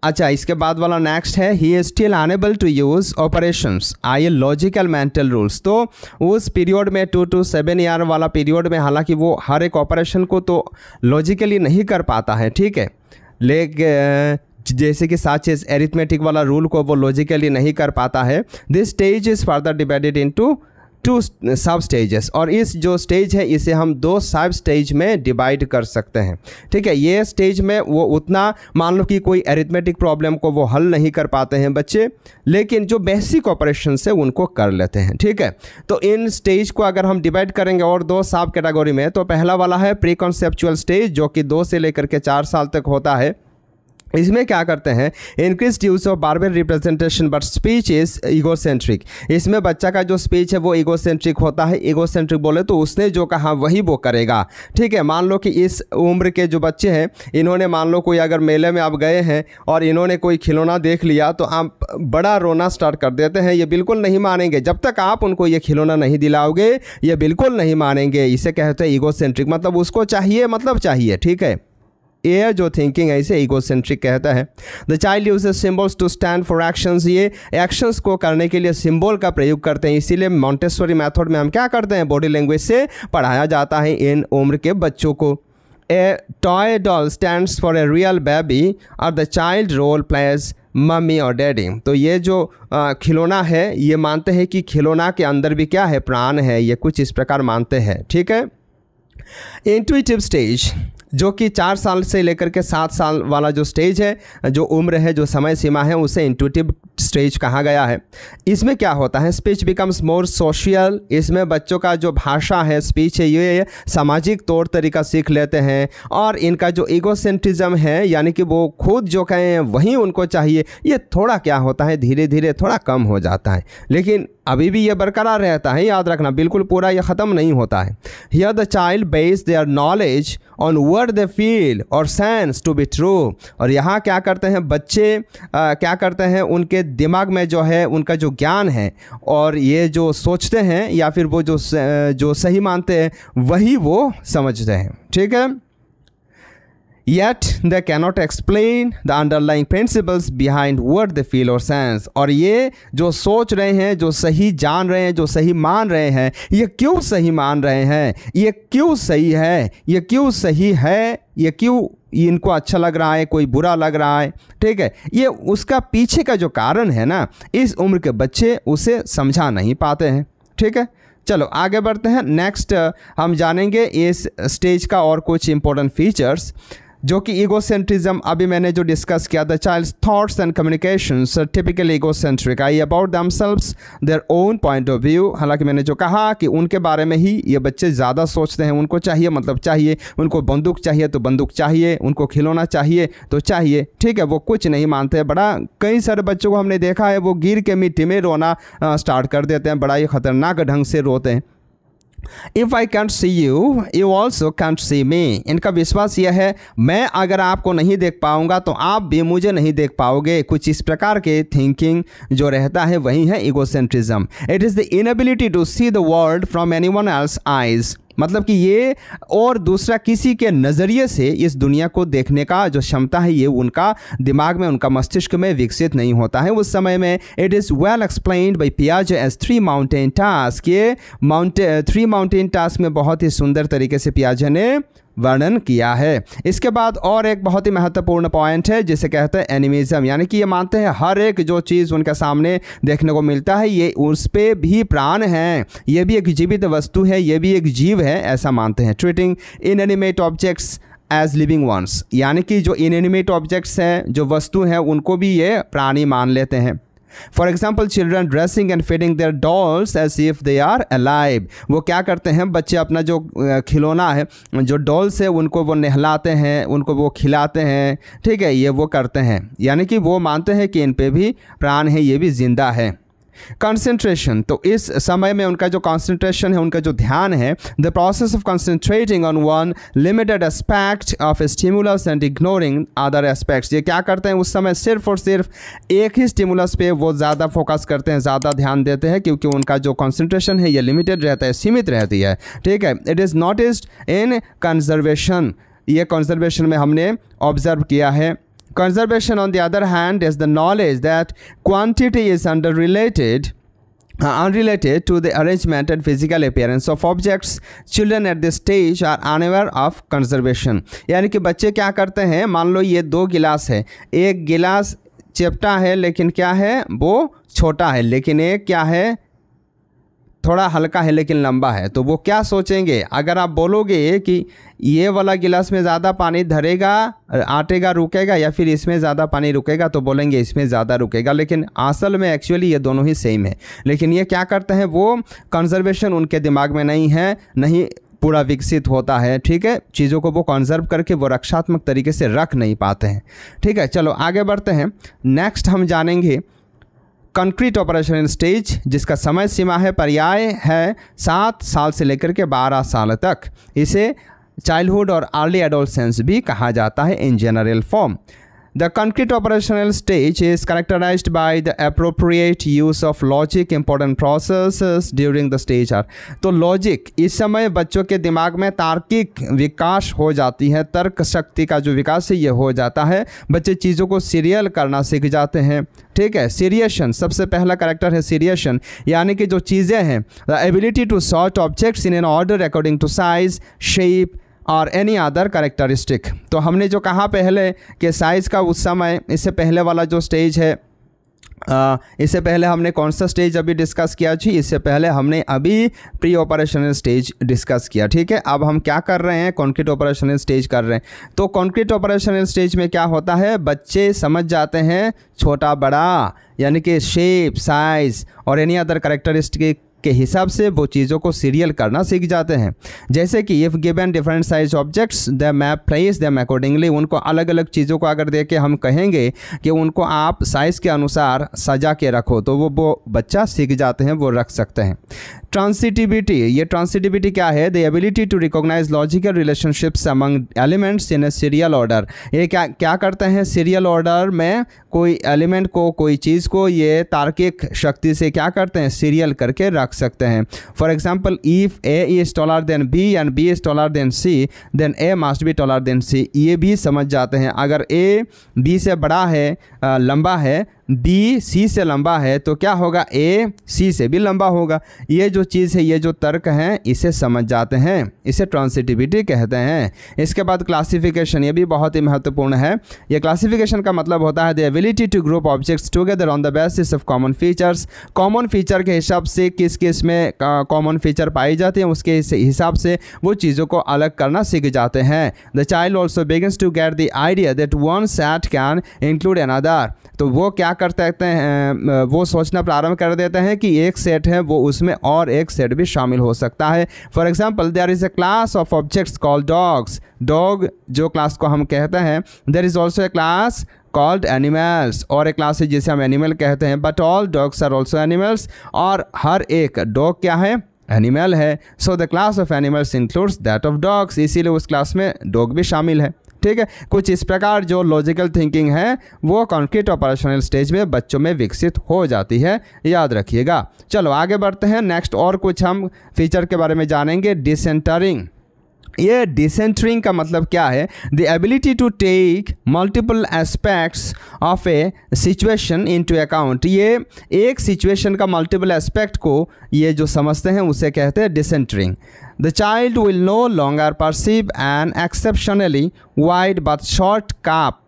अच्छा, इसके बाद वाला नेक्स्ट है, he is still unable to use operations, ie logical mental rules. तो उस पीरियड में 2 to 7 ईयर वाला पीरियड में हालांकि वो हर एक ऑपरेशन को तो लॉजिकली नहीं कर पाता है, ठीक है, लेकिन जैसे कि सच इज एरिथमेटिक वाला रूल को वो लॉजिकली नहीं कर पाता है। This stage is further divided into 2 सब स्टेजेस। और इस जो स्टेज है इसे हम 2 सब स्टेज में डिवाइड कर सकते हैं, ठीक है। ये स्टेज में वो उतना, मान लो कि कोई एरिथमेटिक प्रॉब्लम को वो हल नहीं कर पाते हैं बच्चे, लेकिन जो बेसिक ऑपरेशन है उनको कर लेते हैं, ठीक है। तो इन स्टेज को अगर हम डिवाइड करेंगे और 2 सब कैटेगरी में, तो पहला वाला है प्री कॉन्सेप्चुअल स्टेज, जो कि 2 से लेकर के 4 साल तक होता है। इसमें क्या करते हैं, increase use of barbell representation but speech is egocentric. इसमें बच्चा का जो स्पीच है वो ईगोसेंट्रिक होता है। ईगोसेंट्रिक बोले तो उसने जो कहा वही वो करेगा, ठीक है। मान लो कि इस उम्र के जो बच्चे हैं, इन्होंने मान लो कोई अगर मेले में आप गए हैं और इन्होंने कोई खिलौना देख लिया तो आप बड़ा रोना स्टार्ट कर देते हैं। ये बिल्कुल नहीं मानेंगे, जब तक आप उनको ये खिलौना नहीं दिलाओगे ये बिल्कुल नहीं मानेंगे। इसे कहते हैं ईगोसेंट्रिक, मतलब उसको चाहिए मतलब चाहिए, ठीक है। ये जो थिंकिंग है इसे ईगोसेंट्रिक कहता है। The child uses symbols to stand for actions. ये एक्शंस को करने के लिए सिंबल का प्रयोग करते हैं, इसीलिए मॉन्टेसरी मेथड में हम क्या करते हैं, बॉडी लैंग्वेज से पढ़ाया जाता है इन उम्र के बच्चों को। A toy doll stands for a real baby और the child role plays mummy और डैडी। तो ये जो खिलौना है ये मानते हैं कि खिलौना के अंदर भी क्या है, प्राण है, ये कुछ इस प्रकार मानते हैं, ठीक है। इंट्यूटिव स्टेज, जो कि 4 साल से लेकर के 7 साल वाला जो स्टेज है, जो उम्र है, जो समय सीमा है, उसे इंट्यूटिव स्टेज कहा गया है। इसमें क्या होता है, स्पीच बिकम्स मोर सोशल। इसमें बच्चों का जो भाषा है, स्पीच है, ये सामाजिक तौर तरीका सीख लेते हैं। और इनका जो ईगोसेंट्रिज्म है, यानी कि वो खुद जो कहें वही उनको चाहिए, ये थोड़ा क्या होता है, धीरे धीरे थोड़ा कम हो जाता है। लेकिन अभी भी ये बरकरार रहता है, याद रखना, बिल्कुल पूरा ये ख़त्म नहीं होता है। Here the child base their knowledge on word they feel और सेंस टू बी ट्रू। और यहाँ क्या करते हैं बच्चे, क्या करते हैं, उनके दिमाग में जो है उनका जो ज्ञान है और ये जो सोचते हैं या फिर वो जो सही मानते हैं वही वो समझते हैं। ठीक है। Yet they cannot explain the underlying principles behind what they feel or sense। और ये जो सोच रहे हैं, जो सही जान रहे हैं, जो सही मान रहे हैं, ये क्यों सही मान रहे हैं, ये क्यों सही है, ये क्यों सही है, ये क्यों इनको अच्छा लग रहा है, कोई बुरा लग रहा है। ठीक है, ये उसका पीछे का जो कारण है ना, इस उम्र के बच्चे उसे समझा नहीं पाते हैं। ठीक है, चलो आगे बढ़ते हैं। नेक्स्ट हम जानेंगे इस स्टेज का और कुछ इंपॉर्टेंट फीचर्स, जो कि ईगोसेंट्रिज्म अभी मैंने जो डिस्कस किया। The child's thoughts and communications are typically egocentric, ie about themselves, their own point of view. हालांकि मैंने जो कहा कि उनके बारे में ही ये बच्चे ज़्यादा सोचते हैं। उनको चाहिए मतलब चाहिए, उनको बंदूक चाहिए तो बंदूक चाहिए, उनको खिलौना चाहिए तो चाहिए। ठीक है, वो कुछ नहीं मानते। बड़ा कई सारे बच्चों को हमने देखा है, वो गिर के मिट्टी में रोना स्टार्ट कर देते हैं, बड़ा ही ख़तरनाक ढंग से रोते हैं। If I can't see you, you also can't see me। इनका विश्वास यह है, मैं अगर आपको नहीं देख पाऊंगा तो आप भी मुझे नहीं देख पाओगे। कुछ इस प्रकार के थिंकिंग जो रहता है वही है egocentrism. It is the inability to see the world from anyone else eyes. मतलब कि ये और दूसरा किसी के नज़रिए से इस दुनिया को देखने का जो क्षमता है, ये उनका दिमाग में, उनका मस्तिष्क में विकसित नहीं होता है उस समय में। It is well explained by पियाजे एज 3 माउंटेन टास्क। ये 3 माउंटेन टास्क में बहुत ही सुंदर तरीके से पियाजे ने वर्णन किया है। इसके बाद और एक बहुत ही महत्वपूर्ण पॉइंट है जिसे कहते हैं एनिमिज्म, यानी कि ये मानते हैं हर एक जो चीज़ उनके सामने देखने को मिलता है ये उस पे भी प्राण है, ये भी एक जीवित वस्तु है, ये भी एक जीव है, ऐसा मानते हैं। Treating inanimate objects as living ones, यानी कि जो इनएनिमेट ऑब्जेक्ट्स हैं, जो वस्तु हैं, उनको भी ये प्राणी मान लेते हैं। For example children dressing and feeding their dolls as if they are alive. वो क्या करते हैं बच्चे, अपना जो खिलौना है, जो डॉल्स है, उनको वो नहलाते हैं, उनको वो खिलाते हैं। ठीक है, ये वो करते हैं, यानी कि वो मानते हैं कि इन पे भी प्राण है, ये भी जिंदा है। कंसंट्रेशन, तो इस समय में उनका जो कंसंट्रेशन है, उनका जो ध्यान है, the process of concentrating on one limited aspect of stimulus and ignoring other aspects. ये क्या करते हैं उस समय, सिर्फ और सिर्फ एक ही स्टिमुलस पे वो ज़्यादा फोकस करते हैं, ज़्यादा ध्यान देते हैं, क्योंकि उनका जो कंसंट्रेशन है ये लिमिटेड रहता है, सीमित रहती है। ठीक है, it is noticed in conservation, ये कंजर्वेशन में हमने ऑब्जर्व किया है। Conservation, on the other hand, is the knowledge that quantity is unrelated to the arrangement and physical appearance of objects. Children at this stage are unaware of conservation। यानी कि बच्चे क्या करते हैं, मान लो ये 2 गिलास है, एक गिलास चपटा है लेकिन क्या है, वो छोटा है, लेकिन एक क्या है, थोड़ा हल्का है लेकिन लंबा है। तो वो क्या सोचेंगे, अगर आप बोलोगे कि ये वाला गिलास में ज़्यादा पानी धरेगा, आटेगा, रुकेगा, या फिर इसमें ज़्यादा पानी रुकेगा, तो बोलेंगे इसमें ज़्यादा रुकेगा। लेकिन असल में एक्चुअली ये दोनों ही सेम है। लेकिन ये क्या करते हैं, वो कंजर्वेशन उनके दिमाग में नहीं है, नहीं पूरा विकसित होता है। ठीक है, चीज़ों को वो कंजर्व करके वो रक्षात्मक तरीके से रख नहीं पाते हैं। ठीक है, चलो आगे बढ़ते हैं। नेक्स्ट हम जानेंगे कंक्रीट ऑपरेशनल स्टेज, जिसका समय सीमा है, पर्याय है 7 साल से लेकर के 12 साल तक। इसे चाइल्डहुड और अर्ली एडोलसेंस भी कहा जाता है in general form. The concrete operational stage is characterized by the appropriate use of logic, important processes during the stage are। तो लॉजिक, इस समय बच्चों के दिमाग में तार्किक विकास हो जाती है, तर्क शक्ति का जो विकास है ये हो जाता है। बच्चे चीज़ों को सीरियल करना सीख जाते हैं। ठीक है, सीरिएशन, सबसे पहला कैरेक्टर है सीरिएशन, यानी कि जो चीज़ें हैं, the ability to sort objects in an order according to size, shape और एनी अदर कैरेक्टरिस्टिक। तो हमने जो कहा पहले कि साइज़ का उस समय, इससे पहले वाला जो स्टेज है इससे पहले हमने कौन सा स्टेज अभी डिस्कस किया जी? इससे पहले हमने अभी प्री ऑपरेशनल स्टेज डिस्कस किया, ठीक है। अब हम क्या कर रहे हैं? कॉन्क्रीट ऑपरेशनल स्टेज कर रहे हैं। तो कॉन्क्रीट ऑपरेशनल स्टेज में क्या होता है? बच्चे समझ जाते हैं छोटा बड़ा, यानी कि शेप, साइज़ और एनी अदर कैरेक्टरिस्टिक के हिसाब से वो चीज़ों को सीरियल करना सीख जाते हैं। जैसे कि if given different size objects the map place them accordingly, उनको अलग अलग चीज़ों को अगर दे के हम कहेंगे कि उनको आप साइज़ के अनुसार सजा के रखो, तो वो बच्चा सीख जाते हैं, वो रख सकते हैं। ट्रांसिटिविटी, ये ट्रांसिटिविटी क्या है? The ability to recognise logical relationships among elements in a serial order. ये क्या करते हैं? सीरियल ऑर्डर में कोई एलिमेंट को, कोई चीज़ को ये तार्किक शक्ति से क्या करते हैं? सीरियल करके रख सकते हैं। For example, if A is taller than B and B is taller than C then A must be taller than C. ये भी समझ जाते हैं, अगर ए बी से बड़ा है, लंबा है, बी सी से लंबा है, तो क्या होगा? ए सी से भी लंबा होगा। ये जो चीज़ है, ये जो तर्क हैं, इसे समझ जाते हैं, इसे ट्रांसिटिविटी कहते हैं। इसके बाद क्लासिफिकेशन, ये भी बहुत ही महत्वपूर्ण है। ये क्लासिफिकेशन का मतलब होता है the ability to group objects together on the basis of common features. Common feature के हिसाब से किस किस में कॉमन फीचर पाई जाती हैं, उसके हिसाब से वो चीज़ों को अलग करना सीख जाते हैं। The child also begins to get the idea that one set can include another. तो वो क्या करते हैं? वो सोचना प्रारंभ कर देते हैं कि एक सेट है, वो उसमें और एक सेट भी शामिल हो सकता है। For example, there is a class of objects called dogs. Dog जो क्लास को हम कहते हैं। There is also a class called animals, और एक क्लास है जिसे हम एनिमल कहते हैं। But all dogs are also animals, और हर एक डॉग क्या है? एनिमल है। So the class of animals includes that of dogs, इसीलिए उस क्लास में डॉग भी शामिल है, ठीक है। कुछ इस प्रकार जो लॉजिकल थिंकिंग है वो कॉन्क्रीट ऑपरेशनल स्टेज में बच्चों में विकसित हो जाती है, याद रखिएगा। चलो आगे बढ़ते हैं। नेक्स्ट और कुछ हम फीचर के बारे में जानेंगे। डिसेंटरिंग, ये डिसेंटरिंग का मतलब क्या है? The ability to take multiple aspects of a situation into account. ये एक सिचुएशन का मल्टीपल एस्पेक्ट को ये जो समझते हैं उसे कहते हैं डिसेंटरिंग। The child will no longer perceive an exceptionally wide but short cup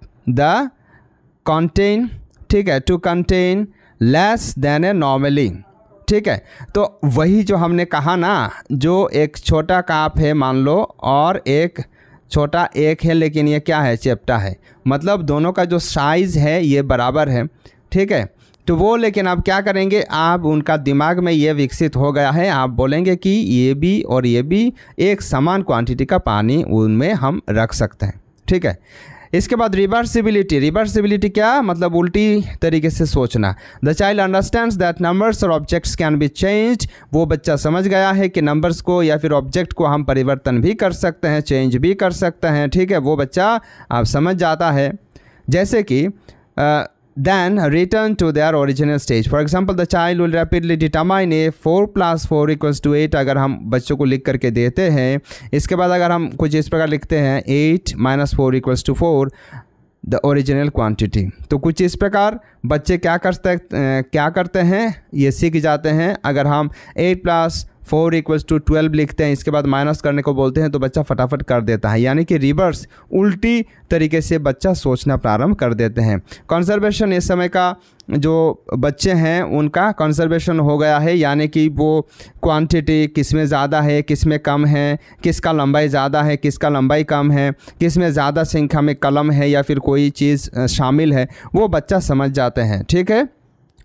ठीक है, to contain less than a normally, ठीक है। तो वही जो हमने कहा ना, जो एक छोटा काप है मान लो, और एक छोटा एक है, लेकिन ये क्या है? चैप्टा है। मतलब दोनों का जो साइज़ है ये बराबर है, ठीक है। तो वो, लेकिन आप क्या करेंगे? आप उनका दिमाग में ये विकसित हो गया है, आप बोलेंगे कि ये भी और ये भी एक समान क्वांटिटी का पानी उनमें हम रख सकते हैं, ठीक है। इसके बाद रिवर्सिबिलिटी। रिवर्सिबिलिटी क्या मतलब? उल्टी तरीके से सोचना। The child understands that numbers और ऑब्जेक्ट्स कैन बी चेंज्ड। वो बच्चा समझ गया है कि नंबर्स को या फिर ऑब्जेक्ट को हम परिवर्तन भी कर सकते हैं, चेंज भी कर सकते हैं, ठीक है। वो बच्चा आप समझ जाता है। जैसे कि then return to their original stage. For example, the child will rapidly determine a 4 + 4 = 8 अगर हम बच्चों को लिख करके देते हैं। इसके बाद अगर हम कुछ इस प्रकार लिखते हैं 8 - 4 = 4 द ओरिजिनल क्वांटिटी, तो कुछ इस प्रकार बच्चे क्या करते हैं? ये सीख जाते हैं। अगर हम 8 + 4 = 12 लिखते हैं, इसके बाद माइनस करने को बोलते हैं, तो बच्चा फटाफट कर देता है, यानी कि रिवर्स, उल्टी तरीके से बच्चा सोचना प्रारंभ कर देते हैं। कंजर्वेशन, इस समय का जो बच्चे हैं उनका कंजर्वेशन हो गया है, यानी कि वो क्वांटिटी किस में ज़्यादा है, किस में कम है, किसका लंबाई ज़्यादा है, किसका लंबाई कम है, किस में ज़्यादा संख्या में कलम है या फिर कोई चीज़ शामिल है, वो बच्चा समझ जाते हैं, ठीक है।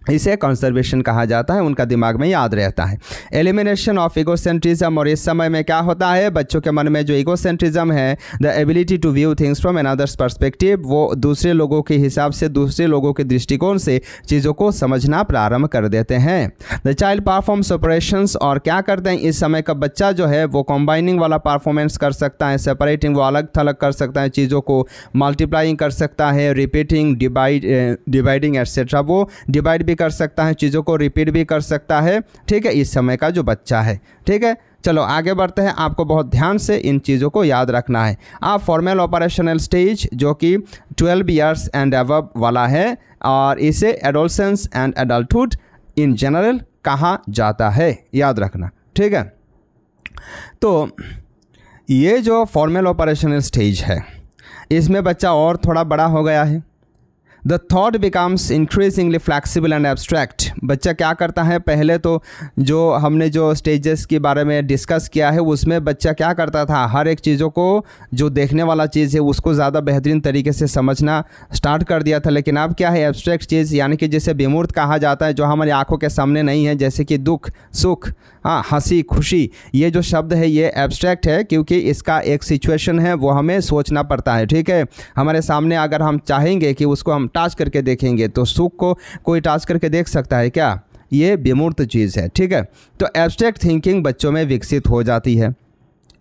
इसे कंजर्वेशन कहा जाता है, उनका दिमाग में याद रहता है। एलिमिनेशन ऑफ इगोसेंट्रिज्म, और इस समय में क्या होता है? बच्चों के मन में जो इगोसेंट्रिज्म है, the ability to view things from another's perspective, वो दूसरे लोगों के हिसाब से, दूसरे लोगों के दृष्टिकोण से चीज़ों को समझना प्रारंभ कर देते हैं। द चाइल्ड परफॉर्म्स ऑपरेशंस, और क्या करते हैं इस समय का बच्चा जो है वो कॉम्बाइनिंग वाला परफॉर्मेंस कर सकता है, सेपरेटिंग वो अलग थलग कर सकता है, चीज़ों को मल्टीप्लाइंग कर सकता है, रिपीटिंग, डिवाइडिंग एटसेट्रा, वो डिवाइड भी कर सकता है, चीज़ों को रिपीट भी कर सकता है, ठीक है, इस समय का जो बच्चा है, ठीक है। चलो आगे बढ़ते हैं। आपको बहुत ध्यान से इन चीज़ों को याद रखना है। आप फॉर्मल ऑपरेशनल स्टेज जो कि 12 ईयर्स एंड अबव वाला है, और इसे adolescence and adulthood in general कहा जाता है, याद रखना, ठीक है। तो ये जो फॉर्मल ऑपरेशनल स्टेज है, इसमें बच्चा और थोड़ा बड़ा हो गया है। The thought becomes increasingly flexible and abstract. बच्चा क्या करता है, पहले तो जो हमने जो स्टेजेस के बारे में डिस्कस किया है उसमें बच्चा क्या करता था, हर एक चीज़ों को जो देखने वाला चीज़ है उसको ज़्यादा बेहतरीन तरीके से समझना स्टार्ट कर दिया था। लेकिन अब क्या है, एब्स्ट्रैक्ट चीज़ यानी कि जिसे विमूर्त कहा जाता है, जो हमारी आंखों के सामने नहीं है, जैसे कि दुख, सुख, हाँ, हंसी, खुशी, ये जो शब्द है ये एब्स्ट्रैक्ट है क्योंकि इसका एक सिचुएशन है वो हमें सोचना पड़ता है। ठीक है, हमारे सामने अगर हम चाहेंगे कि उसको हम टच करके देखेंगे तो सुख को कोई टच करके देख सकता है क्या, ये विमूर्त चीज़ है। ठीक है, तो एब्स्ट्रैक्ट थिंकिंग बच्चों में विकसित हो जाती है।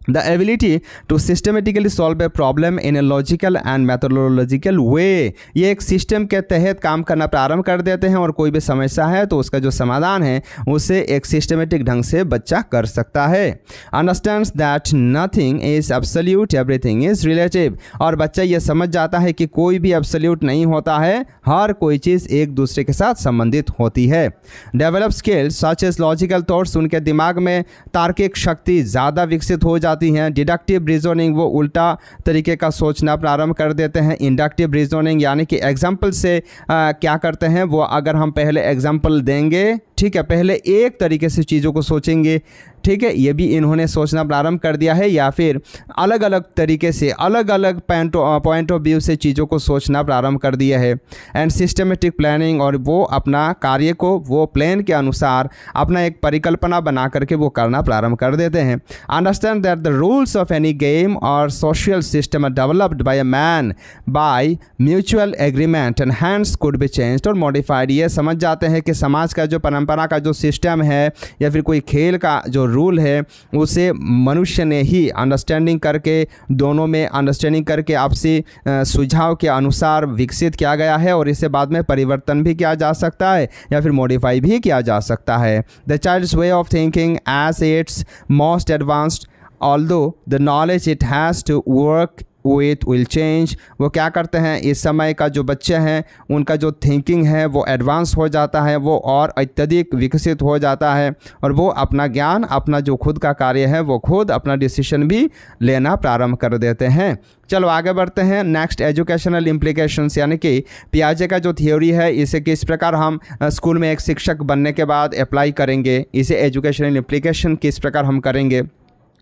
The ability to systematically solve a problem in a logical and methodological way, ये एक सिस्टम के तहत काम करना प्रारंभ कर देते हैं और कोई भी समस्या है तो उसका जो समाधान है उसे एक सिस्टमेटिक ढंग से बच्चा कर सकता है। Understands that nothing is absolute, everything is relative, और बच्चा ये समझ जाता है कि कोई भी एब्सोल्यूट नहीं होता है, हर कोई चीज़ एक दूसरे के साथ संबंधित होती है। Develop skills such as logical thoughts, उनके दिमाग में तार्किक शक्ति ज़्यादा विकसित हो जाती हैं। डिडक्टिव रीजनिंग, वो उल्टा तरीके का सोचना प्रारंभ कर देते हैं। इंडक्टिव रीजनिंग यानी कि एग्जाम्पल से क्या करते हैं, वो अगर हम पहले एग्जाम्पल देंगे, ठीक है, पहले एक तरीके से चीज़ों को सोचेंगे, ठीक है, ये भी इन्होंने सोचना प्रारंभ कर दिया है, या फिर अलग अलग तरीके से अलग अलग पॉइंट ऑफ व्यू से चीज़ों को सोचना प्रारंभ कर दिया है। एंड सिस्टमेटिक प्लानिंग, और वो अपना कार्य को वो प्लान के अनुसार अपना एक परिकल्पना बना करके वो करना प्रारंभ कर देते हैं। Understand that the rules of any game और social system are developed by a man by mutual agreement and hence could be changed और मॉडिफाइड। ये समझ जाते हैं कि समाज का जो परंपरा का जो सिस्टम है या फिर कोई खेल का जो रूल है उसे मनुष्य ने ही अंडरस्टैंडिंग करके, दोनों में अंडरस्टैंडिंग करके आपसी सुझाव के अनुसार विकसित किया गया है और इसे बाद में परिवर्तन भी किया जा सकता है या फिर मॉडिफाई भी किया जा सकता है। The child's way of thinking as its most advanced, although the knowledge it has to work with will change. वो क्या करते हैं, इस समय का जो बच्चे हैं उनका जो थिंकिंग है वो एडवांस हो जाता है, वो और अत्यधिक विकसित हो जाता है और वो अपना ज्ञान, अपना जो खुद का कार्य है वो खुद अपना डिसीजन भी लेना प्रारंभ कर देते हैं। चलो आगे बढ़ते हैं। नेक्स्ट, एजुकेशनल इम्प्लीकेशंस, यानी कि पियाजे का जो थ्योरी है इसे किस प्रकार हम स्कूल में एक शिक्षक बनने के बाद अप्लाई करेंगे, इसे एजुकेशनल इम्प्लीकेशन किस प्रकार हम करेंगे।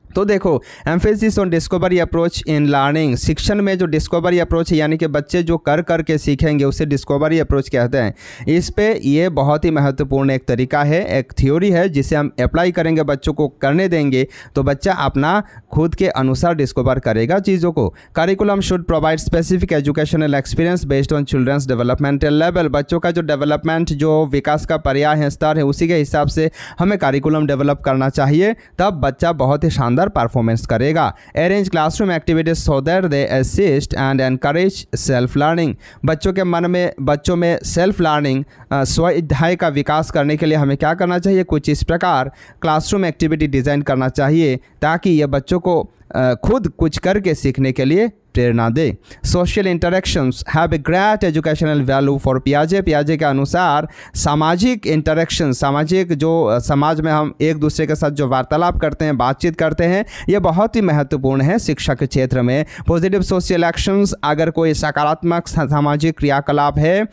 तो देखो, emphasis on discovery approach in learning, शिक्षण में जो डिस्कवरी अप्रोच है यानी कि बच्चे जो कर कर के सीखेंगे उसे डिस्कवरी अप्रोच कहते हैं। इस पे ये बहुत ही महत्वपूर्ण एक तरीका है, एक थ्योरी है जिसे हम अप्लाई करेंगे, बच्चों को करने देंगे तो बच्चा अपना खुद के अनुसार डिस्कवर करेगा चीज़ों को। Curriculum should provide specific educational experience based on children's developmental level, बच्चों का जो डेवलपमेंट, जो विकास का पर्याय है, स्तर है, उसी के हिसाब से हमें करिकुलम डेवलप करना चाहिए, तब बच्चा बहुत ही शानदार परफॉर्मेंस करेगा। Arrange classroom activities so that they assist and encourage self learning, बच्चों में सेल्फ लर्निंग, स्व अध्याय का विकास करने के लिए हमें क्या करना चाहिए, कुछ इस प्रकार क्लासरूम एक्टिविटी डिज़ाइन करना चाहिए ताकि ये बच्चों को खुद कुछ करके सीखने के लिए प्रेरणा दे। Social interactions have a great educational value for पियाजे, पियाजे के अनुसार सामाजिक इंटरेक्शन, सामाजिक जो समाज में हम एक दूसरे के साथ जो वार्तालाप करते हैं, बातचीत करते हैं, ये बहुत ही महत्वपूर्ण है शिक्षा के क्षेत्र में। पॉजिटिव सोशल एक्शंस, अगर कोई सकारात्मक सामाजिक क्रियाकलाप है,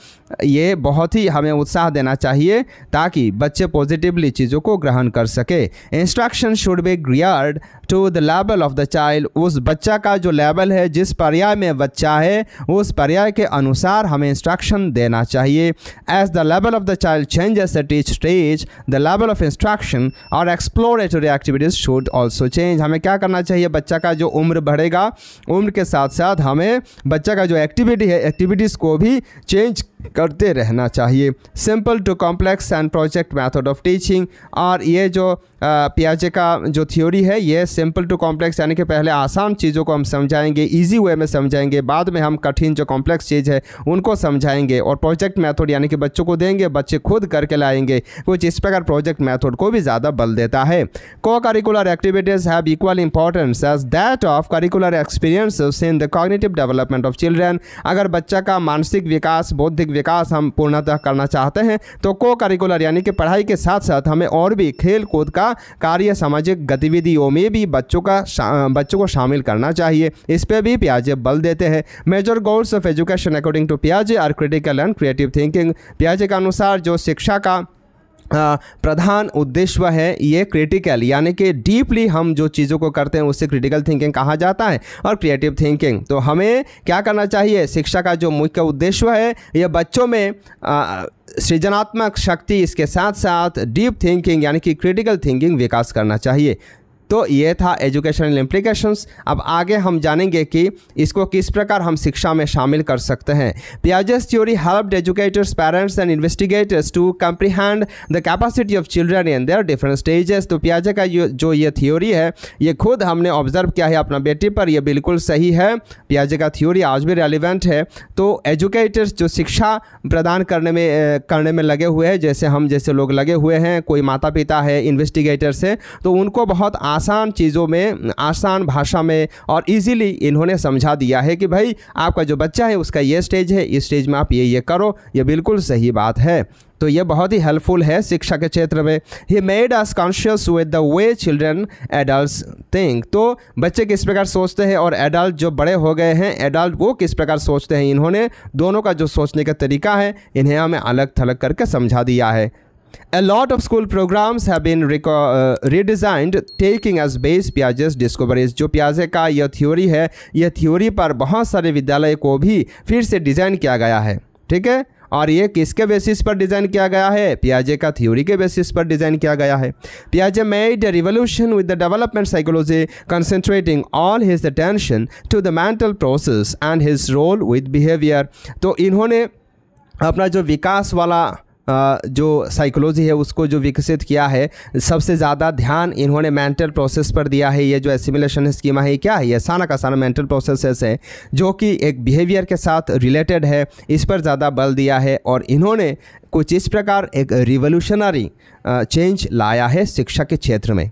ये बहुत ही हमें उत्साह देना चाहिए ताकि बच्चे पॉजिटिवली चीज़ों को ग्रहण कर सके। Instruction should be geared to the level of the child, उस बच्चा का जो लेवल है, जिस पर्याय में बच्चा है उस पर्याय के अनुसार हमें इंस्ट्रक्शन देना चाहिए। As the level of the child changes at each stage, the level of instruction और exploratory activities should also change. हमें क्या करना चाहिए, बच्चा का जो उम्र बढ़ेगा, उम्र के साथ साथ हमें बच्चा का जो एक्टिविटी है, एक्टिविटीज़ को भी चेंज करते रहना चाहिए। Simple to complex and project method of teaching, और ये जो पियाजे का जो थ्योरी है ये सिंपल टू कॉम्प्लेक्स यानी कि पहले आसान चीज़ों को हम समझाएंगे, इजी वे में समझाएंगे, बाद में हम कठिन जो कॉम्प्लेक्स चीज़ है उनको समझाएंगे, और प्रोजेक्ट मेथड यानी कि बच्चों को देंगे, बच्चे खुद करके लाएंगे, कुछ इस प्रकार प्रोजेक्ट मेथड को भी ज़्यादा बल देता है। Co curricular activities have equal importance as that of curricular experiences in the cognitive development of children. अगर बच्चा का मानसिक विकास, बौद्धिक विकास हम पूर्णतः करना चाहते हैं तो को करिकुलर यानी कि पढ़ाई के साथ साथ हमें और भी खेल कूद का कार्य, सामाजिक गतिविधियों में भी बच्चों को शामिल करना चाहिए। इस पे भी पियाजे बल देते हैं। Major goals of education according to पियाजे are critical and creative thinking. पियाजे के अनुसार जो शिक्षा का प्रधान उद्देश्य है ये क्रिटिकल, यानी कि डीपली हम जो चीज़ों को करते हैं उससे क्रिटिकल थिंकिंग कहा जाता है, और क्रिएटिव थिंकिंग। तो हमें क्या करना चाहिए, शिक्षा का जो मुख्य उद्देश्य है ये बच्चों में सृजनात्मक शक्ति, इसके साथ साथ डीप थिंकिंग यानी कि क्रिटिकल थिंकिंग विकास करना चाहिए। तो ये था एजुकेशनल इम्प्लीकेशंस। अब आगे हम जानेंगे कि इसको किस प्रकार हम शिक्षा में शामिल कर सकते हैं। Piaget's theory helped educators, parents and investigators to comprehend the capacity of children in their different stages. तो पियाजे का जो ये थ्योरी है ये खुद हमने ऑब्जर्व किया है अपना बेटी पर, ये बिल्कुल सही है। पियाजे का थ्योरी आज भी रेलिवेंट है। तो एजुकेटर्स जो शिक्षा प्रदान करने में लगे हुए हैं, जैसे हम जैसे लोग लगे हुए हैं, कोई माता पिता है, इन्वेस्टिगेटर्स है, तो उनको बहुत आसान चीज़ों में, आसान भाषा में और इजीली इन्होंने समझा दिया है कि भाई आपका जो बच्चा है उसका ये स्टेज है, इस स्टेज में आप ये करो। ये बिल्कुल सही बात है। तो ये बहुत ही हेल्पफुल है शिक्षा के क्षेत्र में। He made us conscious with the way children adults think. तो बच्चे किस प्रकार सोचते हैं और एडल्ट जो बड़े हो गए हैं एडल्ट वो किस प्रकार सोचते हैं, इन्होंने दोनों का जो सोचने का तरीका है इन्हें हमें अलग थलग करके समझा दिया है। A lot of school programs have been redesigned taking as base Piaget's discoveries। जो पियाजे का यह थ्योरी है, यह थ्योरी पर बहुत सारे विद्यालय को भी फिर से डिज़ाइन किया गया है। ठीक है, और ये किसके बेसिस पर डिज़ाइन किया गया है, पियाजे का थ्योरी के बेसिस पर डिज़ाइन किया गया है। पियाजे made a revolution with the development psychology, concentrating all his attention to the mental process and his role with behavior। तो इन्होंने अपना जो विकास वाला जो साइकोलॉजी है उसको जो विकसित किया है, सबसे ज़्यादा ध्यान इन्होंने मेंटल प्रोसेस पर दिया है। ये जो एसिमिलेशन स्कीमा है क्या है, ये सारा का सारा मेंटल प्रोसेस है जो कि एक बिहेवियर के साथ रिलेटेड है, इस पर ज़्यादा बल दिया है। और इन्होंने कुछ इस प्रकार एक रिवोल्यूशनरी चेंज लाया है शिक्षा के क्षेत्र में।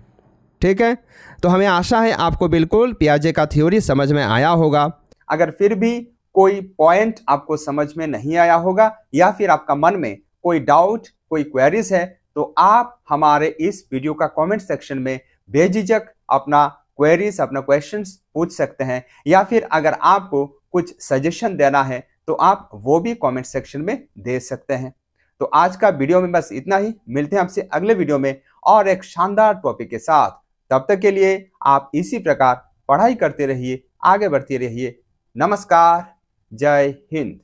ठीक है, तो हमें आशा है आपको बिल्कुल पियाजे का थ्योरी समझ में आया होगा। अगर फिर भी कोई पॉइंट आपको समझ में नहीं आया होगा या फिर आपका मन में कोई डाउट, कोई क्वेरीज है, तो आप हमारे इस वीडियो का कमेंट सेक्शन में बेझिझक अपना क्वेरीज, अपना क्वेश्चंस पूछ सकते हैं। या फिर अगर आपको कुछ सजेशन देना है तो आप वो भी कमेंट सेक्शन में दे सकते हैं। तो आज का वीडियो में बस इतना ही। मिलते हैं आपसे अगले वीडियो में और एक शानदार टॉपिक के साथ। तब तक के लिए आप इसी प्रकार पढ़ाई करते रहिए, आगे बढ़ते रहिए। नमस्कार, जय हिंद।